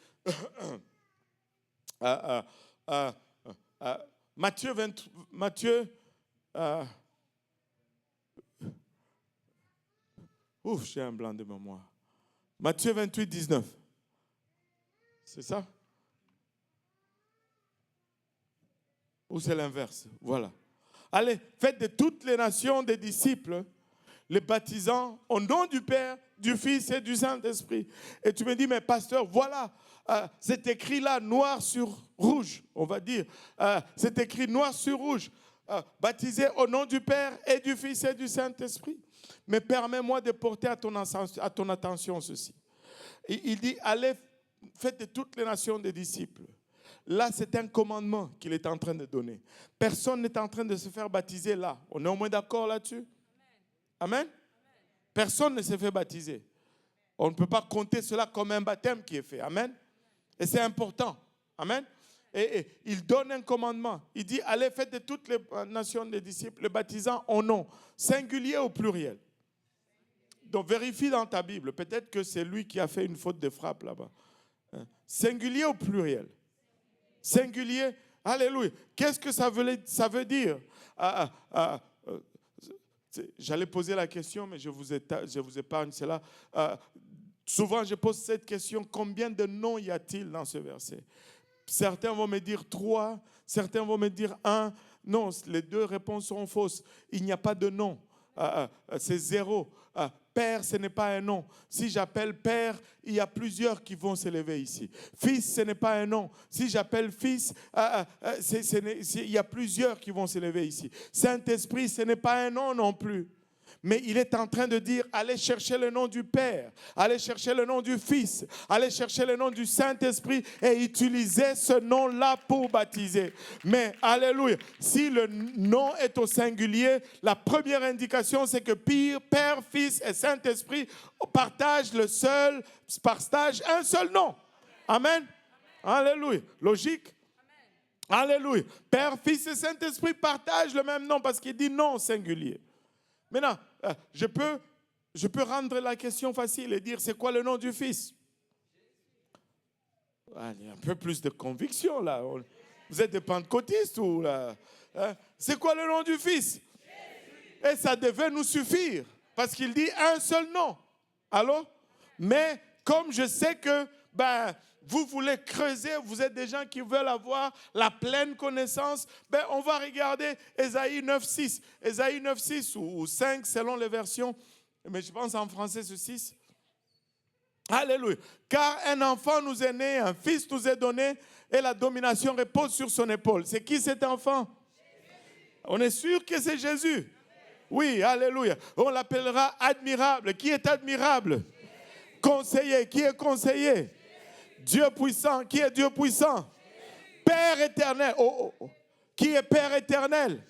Speaker 1: Matthieu ouf, j'ai un blanc de mémoire. Matthieu 28, 19. C'est ça? Ou c'est l'inverse? Voilà. Allez, faites de toutes les nations des disciples, les baptisant au nom du Père, du Fils et du Saint-Esprit. Et tu me dis, mais pasteur, voilà, c'est écrit là, noir sur rouge, on va dire. C'est écrit noir sur rouge. Baptisé au nom du Père et du Fils et du Saint-Esprit. Mais permets-moi de porter à ton attention ceci. Il dit, allez, faites de toutes les nations des disciples. Là, c'est un commandement qu'il est en train de donner. Personne n'est en train de se faire baptiser là. On est au moins d'accord là-dessus? Amen. Personne ne s'est fait baptiser. On ne peut pas compter cela comme un baptême qui est fait. Amen. Et c'est important. Amen. Et il donne un commandement. Il dit, allez, faites de toutes les nations des disciples, le baptisant en nom, singulier ou pluriel. Donc, vérifie dans ta Bible. Peut-être que c'est lui qui a fait une faute de frappe là-bas. Singulier ou pluriel? Singulier. Alléluia. Qu'est-ce que ça veut dire? J'allais poser la question, mais je vous épargne cela. Souvent, je pose cette question, combien de noms y a-t-il dans ce verset? Certains vont me dire 3, certains vont me dire 1. Non, les deux réponses sont fausses. Il n'y a pas de nom. C'est 0. Père, ce n'est pas un nom. Si j'appelle Père, il y a plusieurs qui vont s'élever ici. Fils, ce n'est pas un nom. Si j'appelle Fils, il y a plusieurs qui vont s'élever ici. Saint-Esprit, ce n'est pas un nom non plus. Mais il est en train de dire, allez chercher le nom du Père, allez chercher le nom du Fils, allez chercher le nom du Saint-Esprit et utilisez ce nom-là pour baptiser. Mais, alléluia, si le nom est au singulier, la première indication, c'est que Père, Fils et Saint-Esprit partagent un seul nom. Amen. Alléluia. Logique? Alléluia. Père, Fils et Saint-Esprit partagent le même nom parce qu'il dit nom au singulier. Maintenant, je peux rendre la question facile et dire, c'est quoi le nom du Fils? Il y a un peu plus de conviction là. Vous êtes des pentecôtistes ou là? C'est quoi le nom du Fils? Et ça devait nous suffire parce qu'il dit un seul nom. Allô? Mais comme je sais que vous voulez creuser, vous êtes des gens qui veulent avoir la pleine connaissance, on va regarder Ésaïe 9.6. Ésaïe 9.6 ou 5 selon les versions, mais je pense en français c'est 6. Alléluia. Car un enfant nous est né, un fils nous est donné et la domination repose sur son épaule. C'est qui cet enfant? Jésus. On est sûr que c'est Jésus. Oui, alléluia. On l'appellera admirable. Qui est admirable? Jésus. Conseiller. Qui est conseiller? Dieu puissant. Qui est Dieu puissant? Père éternel. Qui est Père éternel?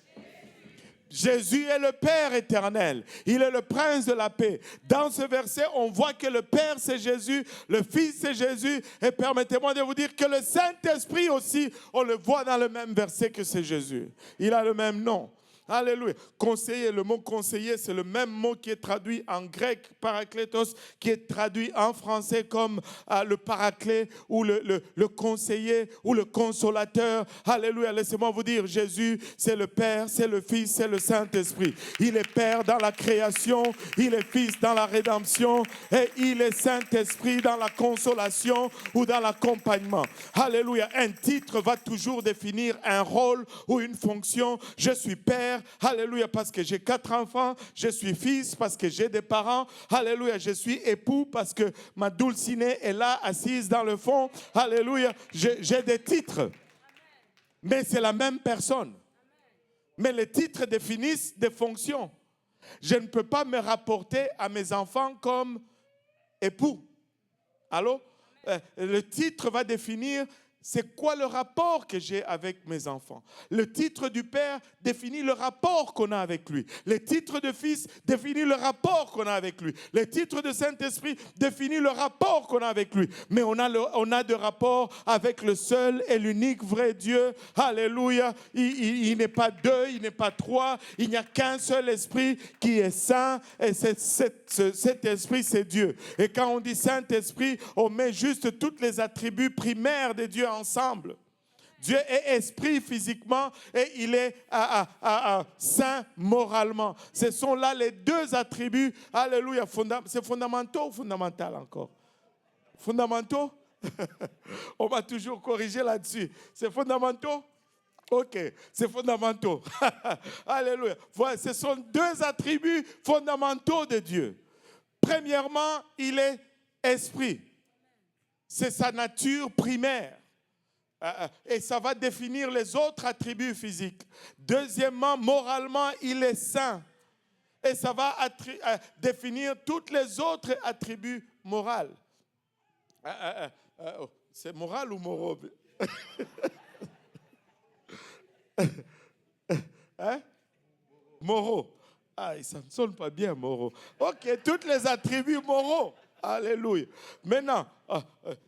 Speaker 1: Jésus est le Père éternel. Il est le prince de la paix. Dans ce verset, on voit que le Père, c'est Jésus, le Fils, c'est Jésus. Et permettez-moi de vous dire que le Saint-Esprit aussi, on le voit dans le même verset que c'est Jésus. Il a le même nom. Alléluia. Conseiller, le mot conseiller, c'est le même mot qui est traduit en grec, parakletos, qui est traduit en français comme le paraclet ou le conseiller ou le consolateur. Alléluia. Laissez-moi vous dire, Jésus, c'est le Père, c'est le Fils, c'est le Saint-Esprit. Il est Père dans la création, il est Fils dans la rédemption et il est Saint-Esprit dans la consolation ou dans l'accompagnement. Alléluia. Un titre va toujours définir un rôle ou une fonction. Je suis Père. Alléluia, parce que j'ai 4 enfants. Je suis fils parce que j'ai des parents. Alléluia, je suis époux parce que ma dulcinée est là, assise dans le fond. Alléluia, j'ai des titres. Mais c'est la même personne. Mais les titres définissent des fonctions. Je ne peux pas me rapporter à mes enfants comme époux. Allô? Le titre va définir c'est quoi le rapport que j'ai avec mes enfants. Le titre du Père définit le rapport qu'on a avec lui. Le titre de Fils définit le rapport qu'on a avec lui. Le titre de Saint-Esprit définit le rapport qu'on a avec lui. Mais on a de rapport avec le seul et l'unique vrai Dieu. Alléluia. Il n'est pas 2, il n'est pas 3. Il n'y a qu'un seul esprit qui est saint. Et cet esprit, c'est Dieu. Et quand on dit Saint-Esprit, on met juste tous les attributs primaires de Dieu ensemble. Dieu est esprit physiquement et il est saint moralement. Ce sont là les deux attributs, alléluia, c'est fondamentaux ou fondamental encore? Fondamentaux? On m'a toujours corrigé là-dessus. C'est fondamentaux? Ok, c'est fondamentaux. Alléluia. Voilà, ce sont deux attributs fondamentaux de Dieu. Premièrement, il est esprit. C'est sa nature primaire. Et ça va définir les autres attributs physiques. Deuxièmement, moralement, il est saint. Et ça va définir tous les autres attributs moraux. C'est moral ou moraux? Hein? Moraux. Ça ne sonne pas bien, moraux. Ok, tous les attributs moraux. Alléluia. Maintenant,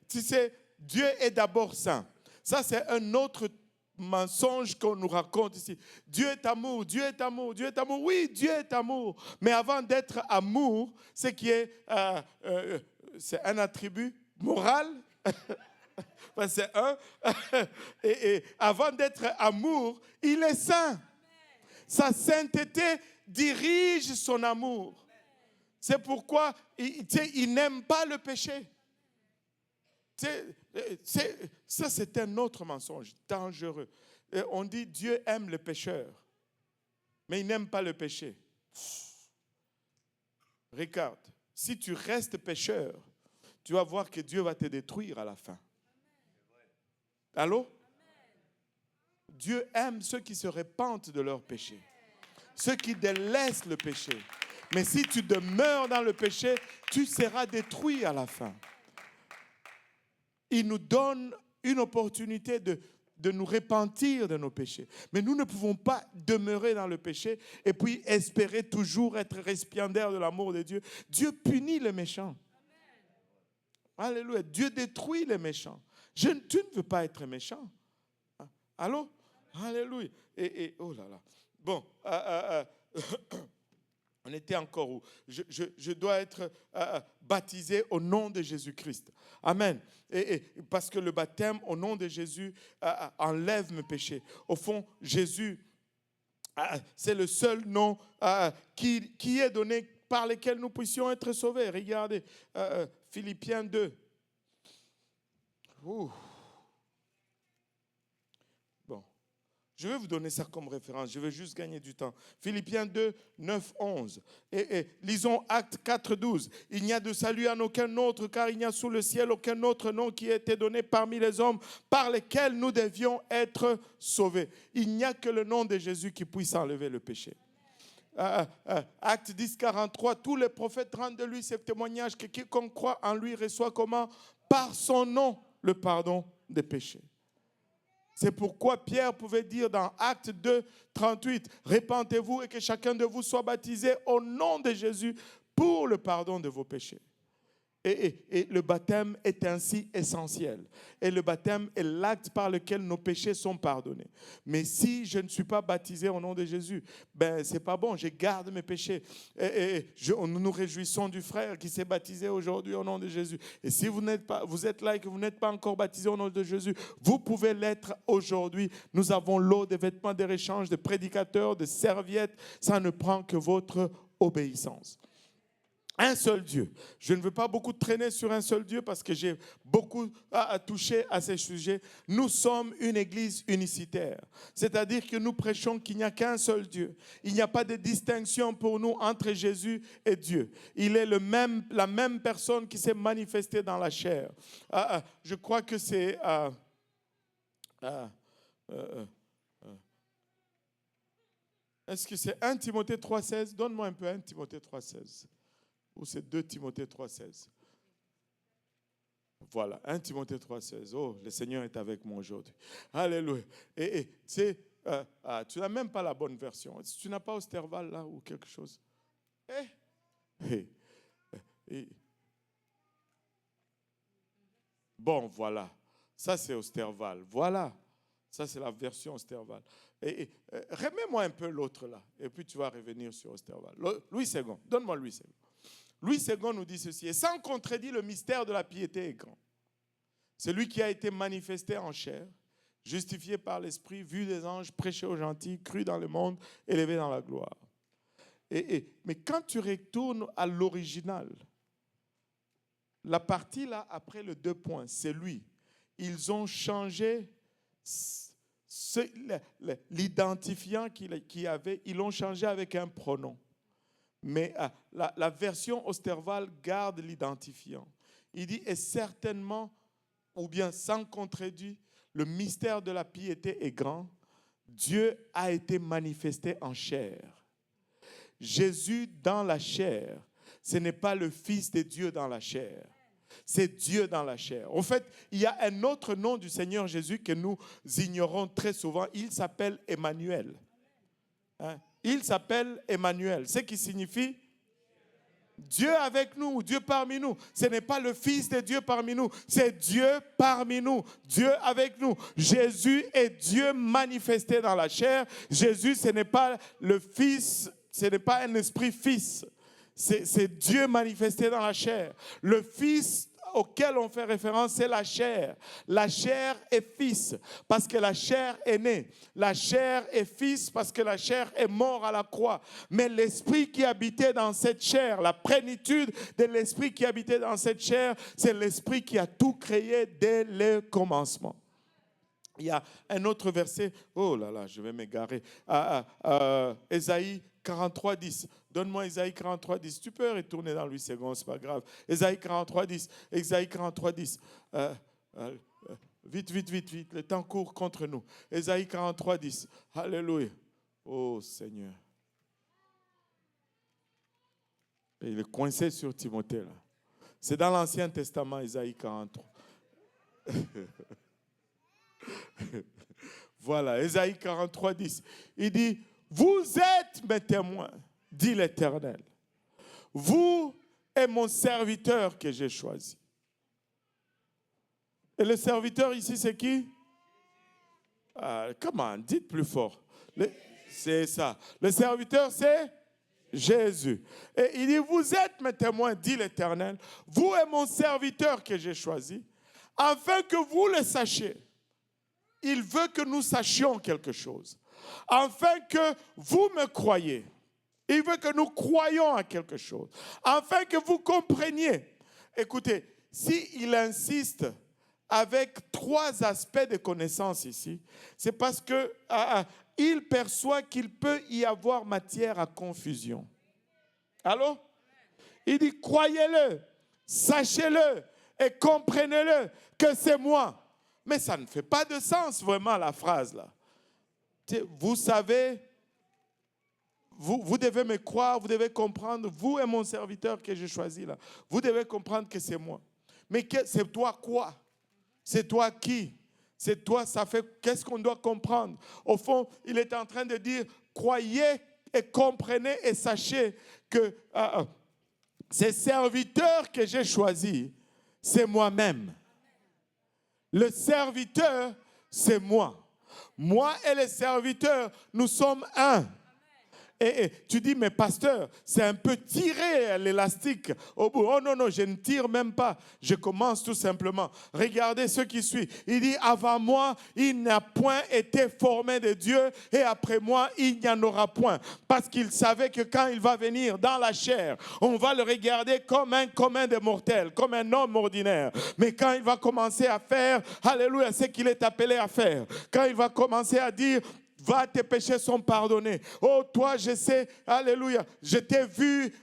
Speaker 1: tu sais, Dieu est d'abord saint. Ça, c'est un autre mensonge qu'on nous raconte ici. Dieu est amour, Dieu est amour, Dieu est amour. Oui, Dieu est amour. Mais avant d'être amour, c'est un attribut moral. C'est un. Et avant d'être amour, il est saint. Sa sainteté dirige son amour. C'est pourquoi il n'aime pas le péché. Ça, c'est un autre mensonge dangereux. On dit Dieu aime le pécheur, mais il n'aime pas le péché. Regarde, si tu restes pécheur, tu vas voir que Dieu va te détruire à la fin. Allô? Dieu aime ceux qui se repentent de leur péché, ceux qui délaissent le péché. Mais si tu demeures dans le péché, tu seras détruit à la fin. Il nous donne une opportunité de nous repentir de nos péchés. Mais nous ne pouvons pas demeurer dans le péché et puis espérer toujours être récipiendaire de l'amour de Dieu. Dieu punit les méchants. Alléluia. Dieu détruit les méchants. Tu ne veux pas être méchant. Allô? Alléluia. Oh là là. Bon. On était encore où? Je dois être baptisé au nom de Jésus-Christ. Amen. Et parce que le baptême au nom de Jésus enlève mes péchés. Au fond, Jésus, c'est le seul nom qui est donné par lequel nous puissions être sauvés. Regardez, Philippiens 2. Ouh. Je vais vous donner ça comme référence. Je vais juste gagner du temps. Philippiens 2, 9, 11. Et lisons Actes 4, 12. Il n'y a de salut en aucun autre, car il n'y a sous le ciel aucun autre nom qui ait été donné parmi les hommes par lesquels nous devions être sauvés. Il n'y a que le nom de Jésus qui puisse enlever le péché. Actes 10, 43. Tous les prophètes rendent de lui ce témoignage que quiconque croit en lui reçoit comment? Par son nom le pardon des péchés. C'est pourquoi Pierre pouvait dire dans Actes 2, 38, « Repentez-vous et que chacun de vous soit baptisé au nom de Jésus pour le pardon de vos péchés. » Et le baptême est ainsi essentiel. Et le baptême est l'acte par lequel nos péchés sont pardonnés. Mais si je ne suis pas baptisé au nom de Jésus, ben c'est pas bon, je garde mes péchés. Nous nous réjouissons du frère qui s'est baptisé aujourd'hui au nom de Jésus. Et si vous êtes là et que vous n'êtes pas encore baptisé au nom de Jésus, vous pouvez l'être aujourd'hui. Nous avons l'eau, des vêtements de réchange, de prédicateurs, de serviettes. Ça ne prend que votre obéissance. Un seul Dieu. Je ne veux pas beaucoup traîner sur un seul Dieu parce que j'ai beaucoup à toucher à ces sujets. Nous sommes une église unicitaire. C'est-à-dire que nous prêchons qu'il n'y a qu'un seul Dieu. Il n'y a pas de distinction pour nous entre Jésus et Dieu. Il est la même personne qui s'est manifestée dans la chair. Je crois que c'est... Est-ce que c'est 1 Timothée 3,16? Donne-moi un peu 1 Timothée 3,16. Ou c'est 2 Timothée 3,16. Voilà, 1 Timothée 3,16. Oh, le Seigneur est avec moi aujourd'hui. Alléluia. Et tu sais, tu n'as même pas la bonne version. Tu n'as pas Osterval là ou quelque chose. Bon, voilà. Ça, c'est Osterval. Voilà. Ça, c'est la version Osterval. Remets-moi un peu l'autre là. Et puis, tu vas revenir sur Osterval. Louis II. Donne-moi Louis II. Louis II nous dit ceci. Et sans contredit, le mystère de la piété est grand. Celui qui a été manifesté en chair, justifié par l'Esprit, vu des anges, prêché aux gentils, cru dans le monde, élevé dans la gloire. Mais quand tu retournes à l'original, la partie là, après le 2 points, c'est lui. Ils ont changé l'identifiant qu'il y avait, ils l'ont changé avec un pronom. Mais la version Osterval garde l'identifiant. Il dit, et certainement, ou bien sans contredit, le mystère de la piété est grand. Dieu a été manifesté en chair. Jésus dans la chair, ce n'est pas le Fils de Dieu dans la chair. C'est Dieu dans la chair. En fait, il y a un autre nom du Seigneur Jésus que nous ignorons très souvent. Il s'appelle Emmanuel. Il s'appelle Emmanuel, ce qui signifie Dieu avec nous, Dieu parmi nous. Ce n'est pas le Fils de Dieu parmi nous, c'est Dieu parmi nous, Dieu avec nous. Jésus est Dieu manifesté dans la chair. Jésus, ce n'est pas le Fils, ce n'est pas un esprit fils. C'est Dieu manifesté dans la chair. Le Fils auquel on fait référence, c'est la chair. La chair est fils parce que la chair est née. La chair est fils parce que la chair est morte à la croix. Mais l'esprit qui habitait dans cette chair, la plénitude de l'esprit qui habitait dans cette chair, c'est l'esprit qui a tout créé dès le commencement. Il y a un autre verset, oh là là, je vais m'égarer, Ésaïe 43, 10. Donne-moi Ésaïe 43, 10. Tu peux retourner dans 8 secondes, ce n'est pas grave. Ésaïe 43, 10. Ésaïe 43, 10. Vite, vite, vite, vite. Le temps court contre nous. Ésaïe 43, 10. Alléluia. Oh Seigneur. Et il est coincé sur Timothée là. C'est dans l'Ancien Testament, Ésaïe 43. Voilà, Ésaïe 43, 10. Il dit, vous êtes mes témoins, dit l'Éternel. Vous êtes mon serviteur que j'ai choisi. Et le serviteur ici, c'est qui? Comment? Dites plus fort. C'est ça. Le serviteur, c'est Jésus. Et il dit, vous êtes mes témoins, dit l'Éternel. Vous êtes mon serviteur que j'ai choisi, afin que vous le sachiez. Il veut que nous sachions quelque chose, afin que vous me croyiez. Il veut que nous croyions à quelque chose, afin que vous compreniez. Écoutez, s'il insiste avec 3 aspects de connaissance ici, c'est parce qu'il perçoit qu'il peut y avoir matière à confusion. Allô? Il dit, croyez-le, sachez-le et comprenez-le que c'est moi. Mais ça ne fait pas de sens vraiment la phrase là. Vous savez, vous devez me croire, vous devez comprendre, vous et mon serviteur que j'ai choisi là, vous devez comprendre que c'est moi. Mais c'est toi quoi? C'est toi qui? C'est toi, ça fait, qu'est-ce qu'on doit comprendre? Au fond, il est en train de dire, croyez et comprenez et sachez que ces serviteurs que j'ai choisis, c'est moi-même. Le serviteur, c'est moi. Moi et le serviteur, nous sommes un. Et tu dis, mais pasteur, c'est un peu tiré l'élastique au bout. Oh non, non, je ne tire même pas. Je commence tout simplement. Regardez ce qui suit. Il dit, avant moi, il n'a point été formé de Dieu et après moi, il n'y en aura point. Parce qu'il savait que quand il va venir dans la chair, on va le regarder comme un commun des mortels, comme un homme ordinaire. Mais quand il va commencer à faire, alléluia, ce qu'il est appelé à faire, quand il va commencer à dire, va, tes péchés sont pardonnés. Oh, toi, je sais, alléluia, je t'ai vu,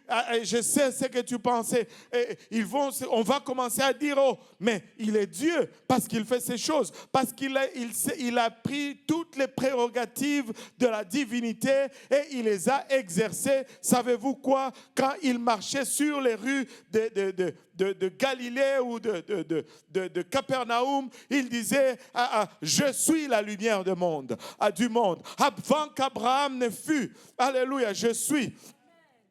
Speaker 1: je sais ce que tu pensais. Et on va commencer à dire, oh, mais il est Dieu parce qu'il fait ces choses, parce qu'il a pris toutes les prérogatives de la divinité et il les a exercées. Savez-vous quoi? Quand il marchait sur les rues de Galilée ou de Capernaum, il disait, je suis la lumière du monde. Avant qu'Abraham ne fût, alléluia, je suis.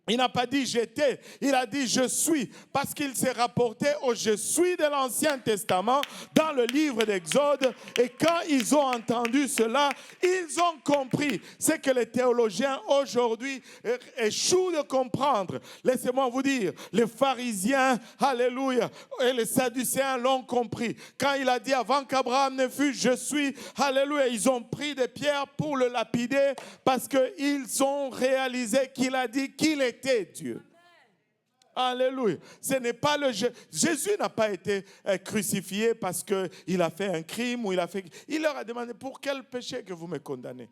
Speaker 1: Il n'a pas dit j'étais, il a dit je suis, parce qu'il s'est rapporté au je suis de l'Ancien Testament dans le livre d'Exode. Et quand ils ont entendu cela, ils ont compris ce que les théologiens aujourd'hui échouent de comprendre. Laissez-moi vous dire, les pharisiens, alléluia, et les sadducéens l'ont compris. Quand il a dit avant qu'Abraham ne fût, je suis, alléluia, ils ont pris des pierres pour le lapider parce qu'ils ont réalisé qu'il a dit qu'il était Dieu. Alléluia. Ce n'est pas Jésus n'a pas été crucifié parce qu'il a fait un crime ou il leur a demandé pour quel péché que vous me condamnez.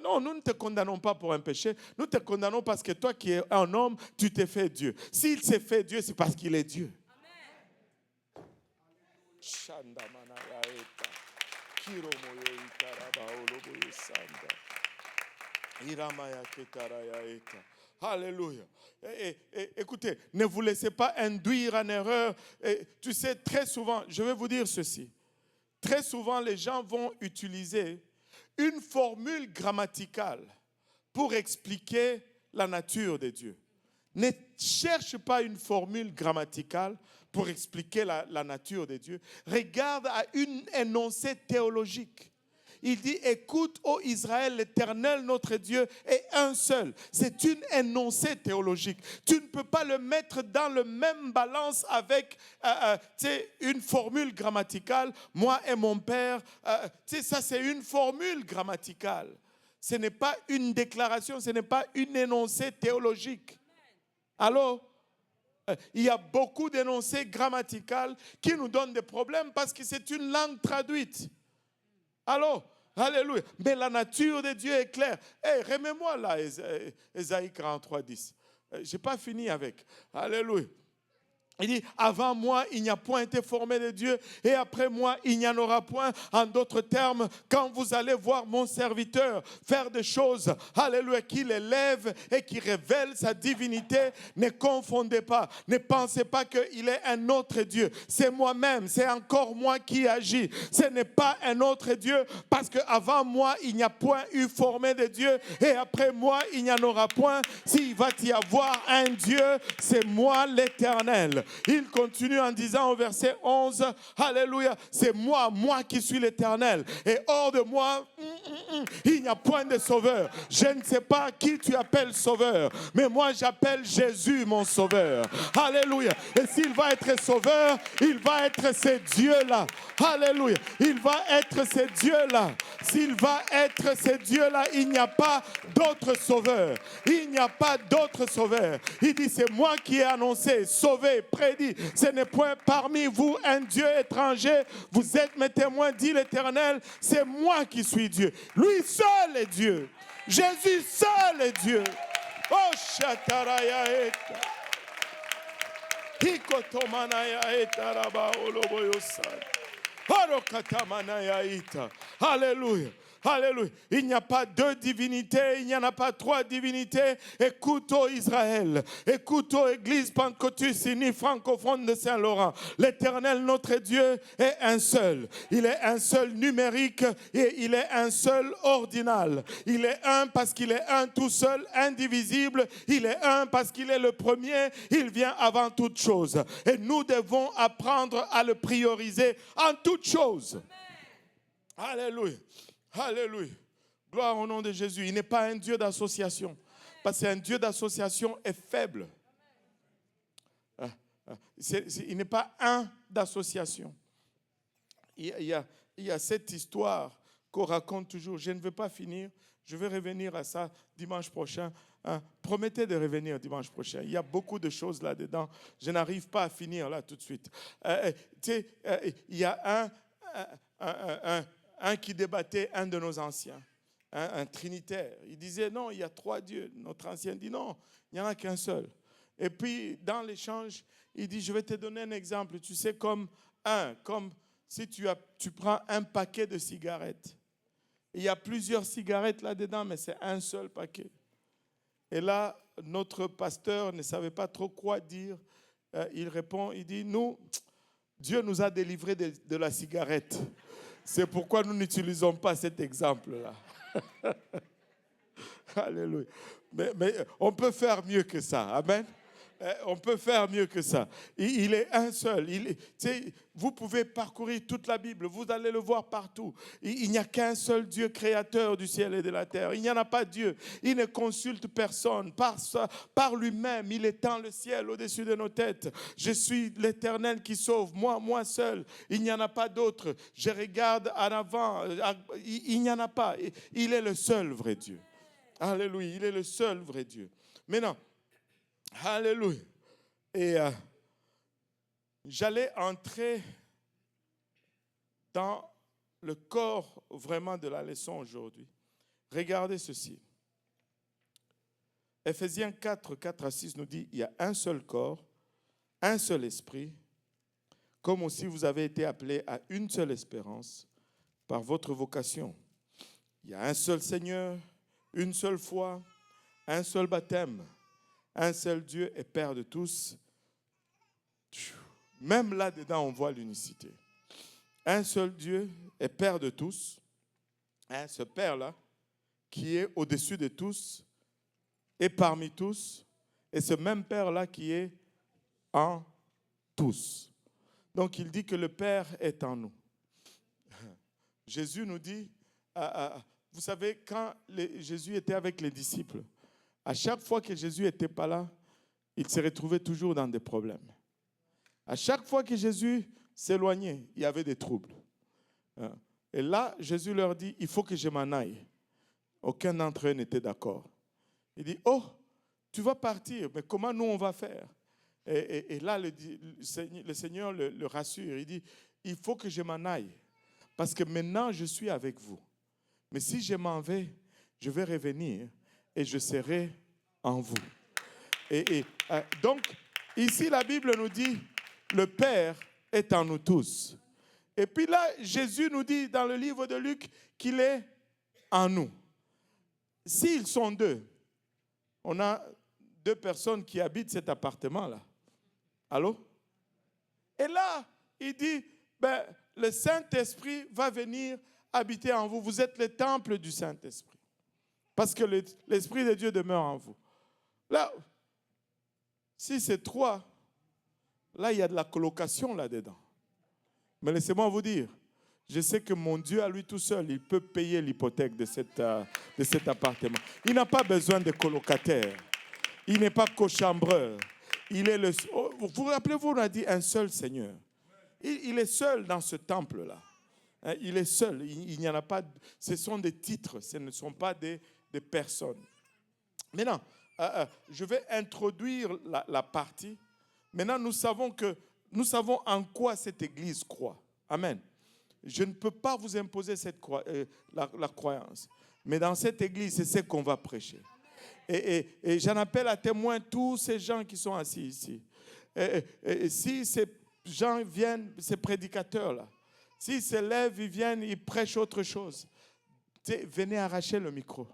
Speaker 1: Non, nous ne te condamnons pas pour un péché. Nous te condamnons parce que toi qui es un homme, tu t'es fait Dieu. S'il s'est fait Dieu, c'est parce qu'il est Dieu. Alléluia. Écoutez, ne vous laissez pas induire en erreur. Tu sais, très souvent, je vais vous dire ceci. Très souvent, les gens vont utiliser une formule grammaticale pour expliquer la nature de Dieu. Ne cherche pas une formule grammaticale pour expliquer la nature de Dieu. Regarde à une énoncé théologique. Il dit, écoute, ô Israël, l'Éternel, notre Dieu, est un seul. C'est une énoncé théologique. Tu ne peux pas le mettre dans le même balance avec une formule grammaticale. Moi et mon père, ça c'est une formule grammaticale. Ce n'est pas une déclaration, ce n'est pas une énoncé théologique. Alors, il y a beaucoup d'énoncés grammaticaux qui nous donnent des problèmes parce que c'est une langue traduite. Alors, alléluia. Mais la nature de Dieu est claire. Remets-moi là, Ésaïe 43, 10. Je n'ai pas fini avec. Alléluia. Il dit, avant moi, il n'y a point été formé de Dieu, et après moi, il n'y en aura point. En d'autres termes, quand vous allez voir mon serviteur faire des choses, alléluia, qu'il élève et qui révèle sa divinité, ne confondez pas, ne pensez pas qu'il est un autre Dieu. C'est moi-même, c'est encore moi qui agis. Ce n'est pas un autre Dieu, parce qu'avant moi, il n'y a point eu formé de Dieu, et après moi, il n'y en aura point. S'il va y avoir un Dieu, c'est moi l'Éternel. Il continue en disant au verset 11, alléluia, c'est moi qui suis l'Éternel. Et hors de moi, il n'y a point de sauveur. Je ne sais pas qui tu appelles sauveur, mais moi j'appelle Jésus mon sauveur. Alléluia. Et s'il va être sauveur, il va être ce Dieu-là. Alléluia. Il va être ce Dieu-là. S'il va être ce Dieu-là, il n'y a pas d'autre sauveur. Il n'y a pas d'autre sauveur. Il dit, c'est moi qui ai annoncé, sauvé, prédit. Ce n'est point parmi vous un Dieu étranger. Vous êtes mes témoins, dit l'Éternel. C'est moi qui suis Dieu. Lui seul est Dieu. Jésus seul est Dieu. Oh, Shataraya eta. Hikotomanaya eta raba oloboyosan. Harokatamana ita. Alléluia. Alléluia. Il n'y a pas deux divinités, il n'y en a pas trois divinités. Écoute, ô Israël, écoute, ô Église pentecôtiste unie francophone de Saint-Laurent. L'Éternel, notre Dieu, est un seul. Il est un seul numérique et il est un seul ordinal. Il est un parce qu'il est un tout seul, indivisible. Il est un parce qu'il est le premier. Il vient avant toute chose. Et nous devons apprendre à le prioriser en toutes choses. Alléluia. Alléluia. Gloire au nom de Jésus. Il n'est pas un Dieu d'association. Parce qu'un Dieu d'association est faible. Il n'est pas un d'association. Il y a cette histoire qu'on raconte toujours. Je ne vais pas finir. Je vais revenir à ça dimanche prochain. Promettez de revenir dimanche prochain. Il y a beaucoup de choses là-dedans. Je n'arrive pas à finir là tout de suite. Il y a un qui débattait, un de nos anciens, un trinitaire. Il disait non, il y a trois dieux. Notre ancien dit non, il n'y en a qu'un seul. Et puis dans l'échange, il dit je vais te donner un exemple. Tu sais, comme si tu prends un paquet de cigarettes. Il y a plusieurs cigarettes là-dedans, mais c'est un seul paquet. Et là, notre pasteur ne savait pas trop quoi dire. Il répond, il dit nous, Dieu nous a délivrés de la cigarette. C'est pourquoi nous n'utilisons pas cet exemple-là. Alléluia. Mais on peut faire mieux que ça. Amen. On peut faire mieux que ça. Il est un seul. Vous pouvez parcourir toute la Bible. Vous allez le voir partout. Il n'y a qu'un seul Dieu créateur du ciel et de la terre. Il n'y en a pas Dieu. Il ne consulte personne. Par lui-même, il étend le ciel au-dessus de nos têtes. Je suis l'Éternel qui sauve. Moi seul. Il n'y en a pas d'autre. Je regarde en avant. Il n'y en a pas. Il est le seul vrai Dieu. Alléluia. Il est le seul vrai Dieu. Maintenant, alléluia. Et j'allais entrer dans le corps vraiment de la leçon aujourd'hui. Regardez ceci. Ephésiens 4, 4 à 6 nous dit, il y a un seul corps, un seul esprit, comme aussi vous avez été appelés à une seule espérance par votre vocation. Il y a un seul Seigneur, une seule foi, un seul baptême. Un seul Dieu est Père de tous. Même là-dedans, on voit l'unicité. Un seul Dieu est Père de tous. Ce Père-là, qui est au-dessus de tous et parmi tous. Et ce même Père-là qui est en tous. Donc, il dit que le Père est en nous. Jésus nous dit, vous savez, quand Jésus était avec les disciples, à chaque fois que Jésus n'était pas là, il se retrouvait toujours dans des problèmes. À chaque fois que Jésus s'éloignait, il y avait des troubles. Et là, Jésus leur dit, il faut que je m'en aille. Aucun d'entre eux n'était d'accord. Il dit, oh, tu vas partir, mais comment nous on va faire? Et là, le Seigneur le rassure. Il dit, il faut que je m'en aille. Parce que maintenant, je suis avec vous. Mais si je m'en vais, je vais revenir et je serai en vous. Donc, ici, la Bible nous dit, le Père est en nous tous. Et puis là, Jésus nous dit dans le livre de Luc qu'il est en nous. S'ils sont deux, on a deux personnes qui habitent cet appartement-là. Allô? Et là, il dit, le Saint-Esprit va venir habiter en vous. Vous êtes le temple du Saint-Esprit. Parce que l'Esprit de Dieu demeure en vous. Là, si c'est trois, là, il y a de la colocation là-dedans. Mais laissez-moi vous dire, je sais que mon Dieu, à lui tout seul, il peut payer l'hypothèque de cet appartement. Il n'a pas besoin de colocataire. Il n'est pas cochambreur. Il est vous vous rappelez-vous, on a dit un seul Seigneur. Il est seul dans ce temple-là. Il est seul. Il n'y en a pas. Ce sont des titres, ce ne sont pas des personnes. Maintenant, je vais introduire la partie. Maintenant, nous savons en quoi cette Église croit. Amen. Je ne peux pas vous imposer la croyance. Mais dans cette Église, c'est ce qu'on va prêcher. Et j'en appelle à témoin tous ces gens qui sont assis ici. Et si ces gens viennent, ces prédicateurs-là, s'ils se lèvent, ils viennent, ils prêchent autre chose, venez arracher le micro.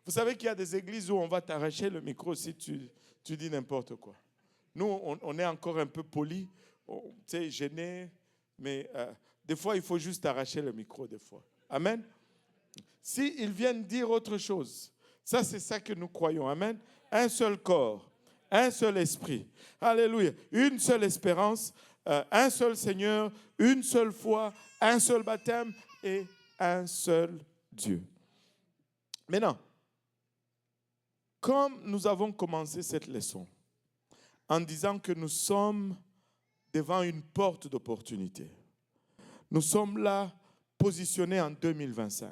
Speaker 1: Vous savez qu'il y a des églises où on va t'arracher le micro si tu dis n'importe quoi. Nous, on est encore un peu polis, gênés, mais des fois, il faut juste arracher le micro, des fois. Amen. S'ils viennent dire autre chose, ça, c'est ça que nous croyons. Amen. Un seul corps, un seul esprit. Alléluia. Une seule espérance, un seul Seigneur, une seule foi, un seul baptême et un seul Dieu. Maintenant, comme nous avons commencé cette leçon en disant que nous sommes devant une porte d'opportunité, nous sommes là positionnés en 2025.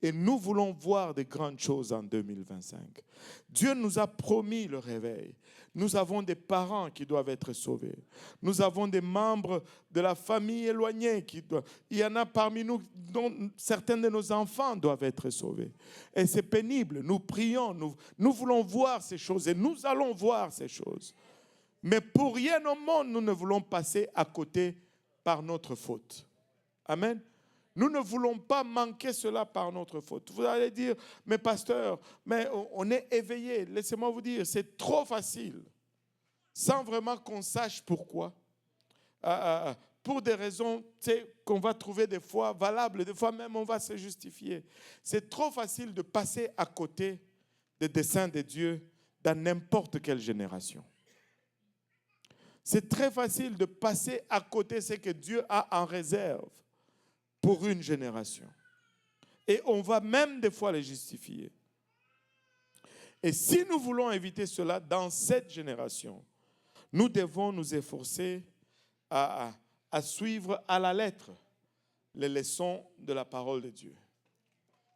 Speaker 1: Et nous voulons voir de grandes choses en 2025. Dieu nous a promis le réveil. Nous avons des parents qui doivent être sauvés. Nous avons des membres de la famille éloignée qui doivent... Il y en a parmi nous dont certains de nos enfants doivent être sauvés. Et c'est pénible. Nous prions, nous voulons voir ces choses et nous allons voir ces choses. Mais pour rien au monde, nous ne voulons passer à côté par notre faute. Amen. Nous ne voulons pas manquer cela par notre faute. Vous allez dire, mais pasteur, mais on est éveillé. Laissez-moi vous dire, c'est trop facile, sans vraiment qu'on sache pourquoi. Pour des raisons qu'on va trouver des fois valables, des fois même on va se justifier. C'est trop facile de passer à côté des desseins de Dieu dans n'importe quelle génération. C'est très facile de passer à côté de ce que Dieu a en réserve pour une génération. Et on va même des fois les justifier. Et si nous voulons éviter cela dans cette génération, nous devons nous efforcer à suivre à la lettre les leçons de la parole de Dieu.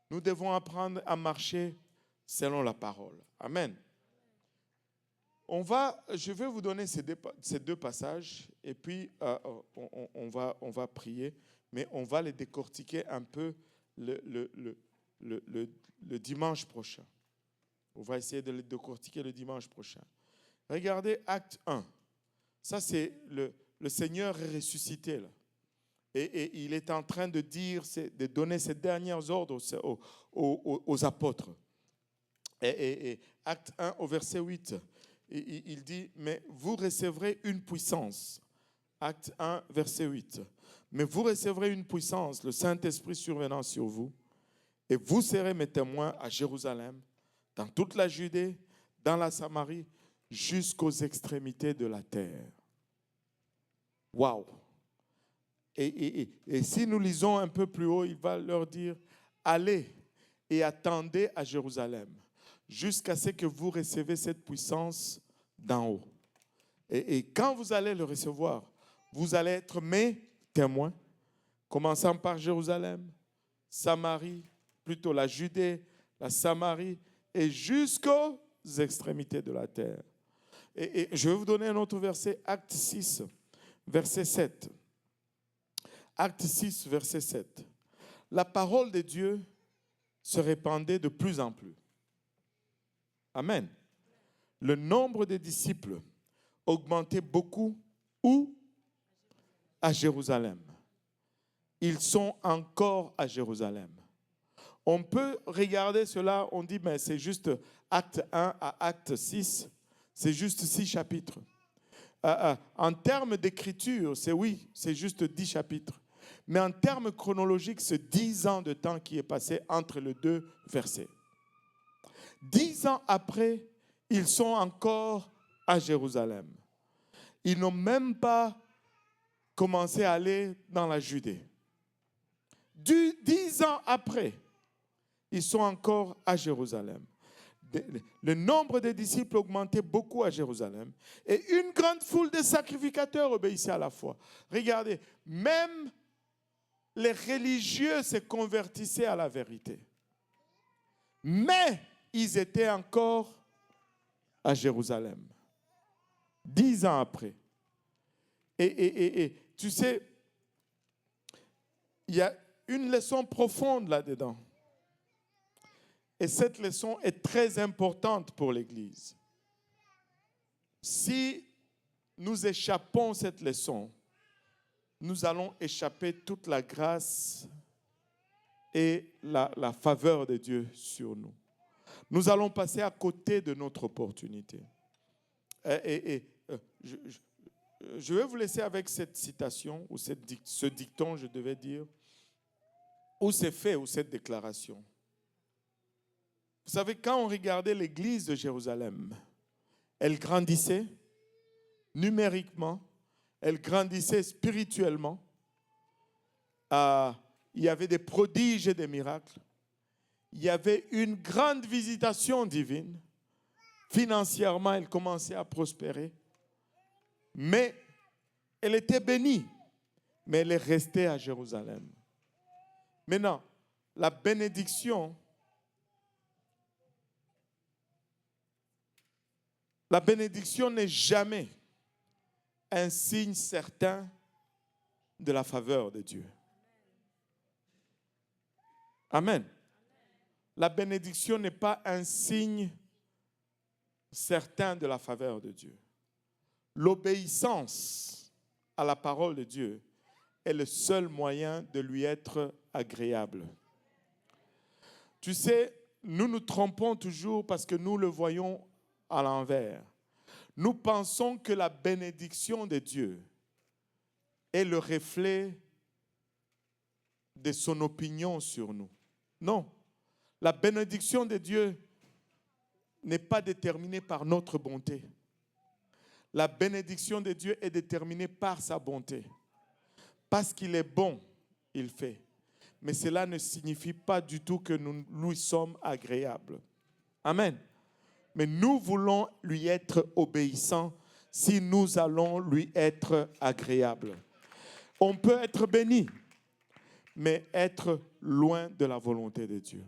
Speaker 1: Nous devons apprendre à marcher selon la parole. Amen. Je vais vous donner ces deux passages et puis on va prier. Mais on va les décortiquer un peu le dimanche prochain. On va essayer de les décortiquer le dimanche prochain. Regardez Acte 1. Ça, c'est le Seigneur ressuscité, là. Et il est en train de donner ses derniers ordres aux apôtres. Et Acte 1, au verset 8, il dit, mais vous recevrez une puissance. Acte 1, verset 8. Mais vous recevrez une puissance, le Saint-Esprit survenant sur vous, et vous serez mes témoins à Jérusalem, dans toute la Judée, dans la Samarie, jusqu'aux extrémités de la terre. Waouh! Et si nous lisons un peu plus haut, il va leur dire, allez et attendez à Jérusalem jusqu'à ce que vous recevez cette puissance d'en haut. Et quand vous allez le recevoir, vous allez être mes témoins, commençant par Jérusalem, Samarie, plutôt la Judée, la Samarie, et jusqu'aux extrémités de la terre. Et je vais vous donner un autre verset, Acte 6, verset 7. Acte 6, verset 7. La parole de Dieu se répandait de plus en plus. Amen. Le nombre des disciples augmentait beaucoup. Où? À Jérusalem. Ils sont encore à Jérusalem. On peut regarder cela, on dit, mais c'est juste acte 1 à acte 6, c'est juste 6 chapitres. En termes d'écriture, c'est juste 10 chapitres. Mais en termes chronologiques, c'est 10 ans de temps qui est passé entre les deux versets. 10 ans après, ils sont encore à Jérusalem. Ils n'ont même pas commencé à aller dans la Judée. 10 ans après, ils sont encore à Jérusalem. Le nombre des disciples augmentait beaucoup à Jérusalem et une grande foule de sacrificateurs obéissait à la foi. Regardez, même les religieux se convertissaient à la vérité. Mais ils étaient encore à Jérusalem. 10 ans après. Et tu sais, il y a une leçon profonde là-dedans. Et cette leçon est très importante pour l'Église. Si nous échappons cette leçon, nous allons échapper toute la grâce et la faveur de Dieu sur nous. Nous allons passer à côté de notre opportunité. Je vais vous laisser avec cette citation, ou ce dicton, je devais dire, ou ces faits, ou cette déclaration. Vous savez, quand on regardait l'église de Jérusalem, elle grandissait numériquement, elle grandissait spirituellement. Il y avait des prodiges et des miracles. Il y avait une grande visitation divine. Financièrement, elle commençait à prospérer. Mais elle était bénie, mais elle est restée à Jérusalem. Maintenant, la bénédiction n'est jamais un signe certain de la faveur de Dieu. Amen. La bénédiction n'est pas un signe certain de la faveur de Dieu. L'obéissance à la parole de Dieu est le seul moyen de lui être agréable. Tu sais, nous nous trompons toujours parce que nous le voyons à l'envers. Nous pensons que la bénédiction de Dieu est le reflet de son opinion sur nous. Non, la bénédiction de Dieu n'est pas déterminée par notre bonté. La bénédiction de Dieu est déterminée par sa bonté. Parce qu'il est bon, il fait. Mais cela ne signifie pas du tout que nous lui sommes agréables. Amen. Mais nous voulons lui être obéissants si nous allons lui être agréables. On peut être béni, mais être loin de la volonté de Dieu.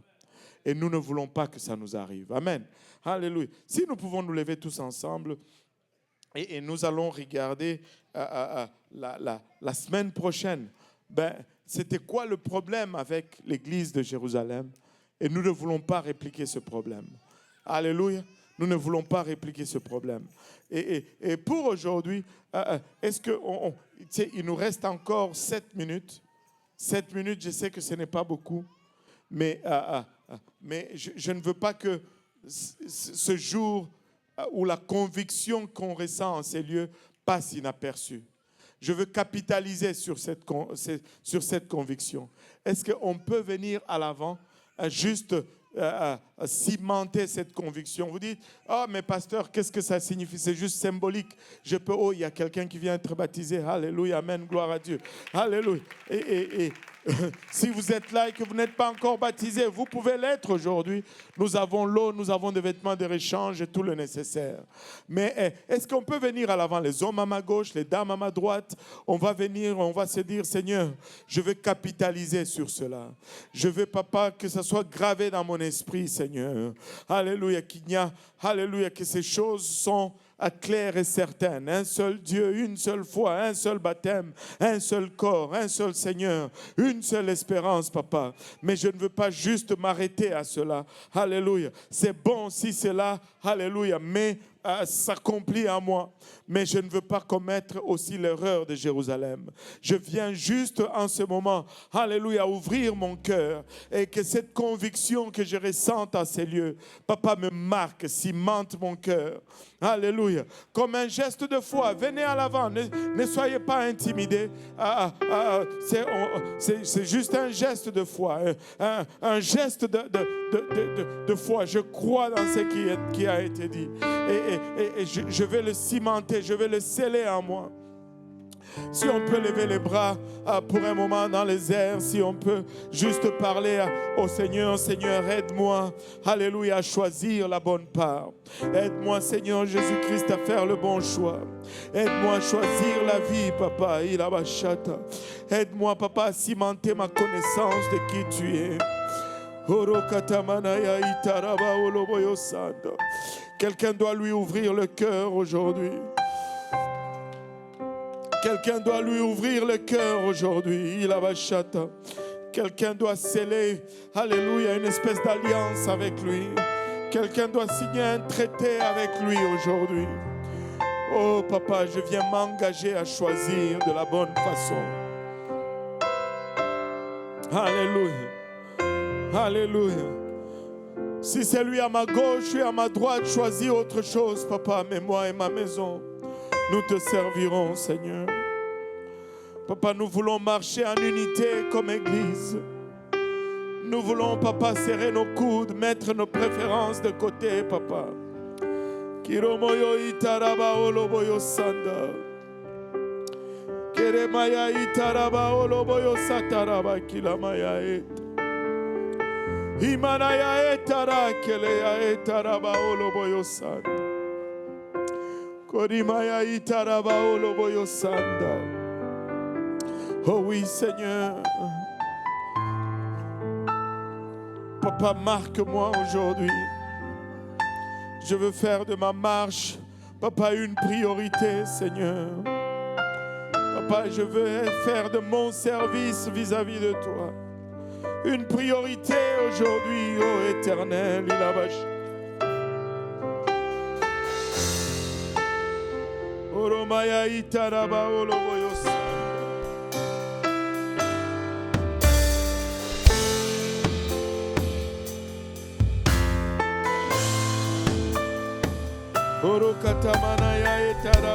Speaker 1: Et nous ne voulons pas que ça nous arrive. Amen. Alléluia. Si nous pouvons nous lever tous ensemble et nous allons regarder la semaine prochaine, c'était quoi le problème avec l'église de Jérusalem? Et nous ne voulons pas répliquer ce problème. Alléluia. Nous ne voulons pas répliquer ce problème. Et pour aujourd'hui, est-ce que il nous reste encore 7 minutes? 7 minutes, je sais que ce n'est pas beaucoup, mais je ne veux pas que ce jour où la conviction qu'on ressent en ces lieux passe inaperçue. Je veux capitaliser sur cette conviction. Est-ce qu'on peut venir à l'avant juste cimenter cette conviction. Vous dites, ah, mais pasteur, qu'est-ce que ça signifie? C'est juste symbolique. Oh, il y a quelqu'un qui vient être baptisé. Alléluia, amen, gloire à Dieu. Alléluia. Et si vous êtes là et que vous n'êtes pas encore baptisé, vous pouvez l'être aujourd'hui. Nous avons l'eau, nous avons des vêtements de réchange et tout le nécessaire. Mais est-ce qu'on peut venir à l'avant? Les hommes à ma gauche, les dames à ma droite. On va venir, on va se dire, Seigneur, je veux capitaliser sur cela. Je veux, papa, que ça soit gravé dans mon esprit, Seigneur. Alléluia, alléluia, que ces choses sont claires et certaines. Un seul Dieu, une seule foi, un seul baptême, un seul corps, un seul Seigneur, une seule espérance, papa. Mais je ne veux pas juste m'arrêter à cela. Alléluia. C'est bon si c'est là, alléluia, mais s'accomplit en moi. Mais je ne veux pas commettre aussi l'erreur de Jérusalem. Je viens juste en ce moment, alléluia, ouvrir mon cœur et que cette conviction que je ressente à ces lieux, papa, me marque, cimente mon cœur. Alléluia. Comme un geste de foi, venez à l'avant, ne soyez pas intimidés. C'est juste un geste de foi, un geste de foi. Je crois dans ce qui a été dit. Et je vais le cimenter, je vais le sceller en moi. Si on peut lever les bras pour un moment dans les airs, si on peut juste parler au Seigneur, Seigneur, aide-moi, alléluia, à choisir la bonne part. Aide-moi, Seigneur Jésus-Christ, à faire le bon choix. Aide-moi à choisir la vie, papa. Aide-moi, papa, à cimenter ma connaissance de qui tu es. Quelqu'un doit lui ouvrir le cœur aujourd'hui. Quelqu'un doit lui ouvrir le cœur aujourd'hui. Quelqu'un doit sceller, alléluia, une espèce d'alliance avec lui. Quelqu'un doit signer un traité avec lui aujourd'hui. Oh papa, je viens m'engager à choisir de la bonne façon. Alléluia. Alléluia. Si c'est lui à ma gauche et à ma droite, choisis autre chose, papa, mais moi et ma maison, nous te servirons, Seigneur. Papa, nous voulons marcher en unité comme Église. Nous voulons, papa, serrer nos coudes, mettre nos préférences de côté, papa. Kiromoyo itaraba oloboyo sanda. Keremaya itaraba oloboyo sataraba kilamaya et. Imanaya etara keleya etaraba oloboyo sanda. Korimaya itaraba oloboyo sanda. Oh oui, Seigneur. Papa, marque-moi aujourd'hui. Je veux faire de ma marche, papa, une priorité, Seigneur. Papa, je veux faire de mon service vis-à-vis de toi une priorité aujourd'hui, ô Éternel. Oromaya itaraba oloboyos. Oro katamana ya itaraba.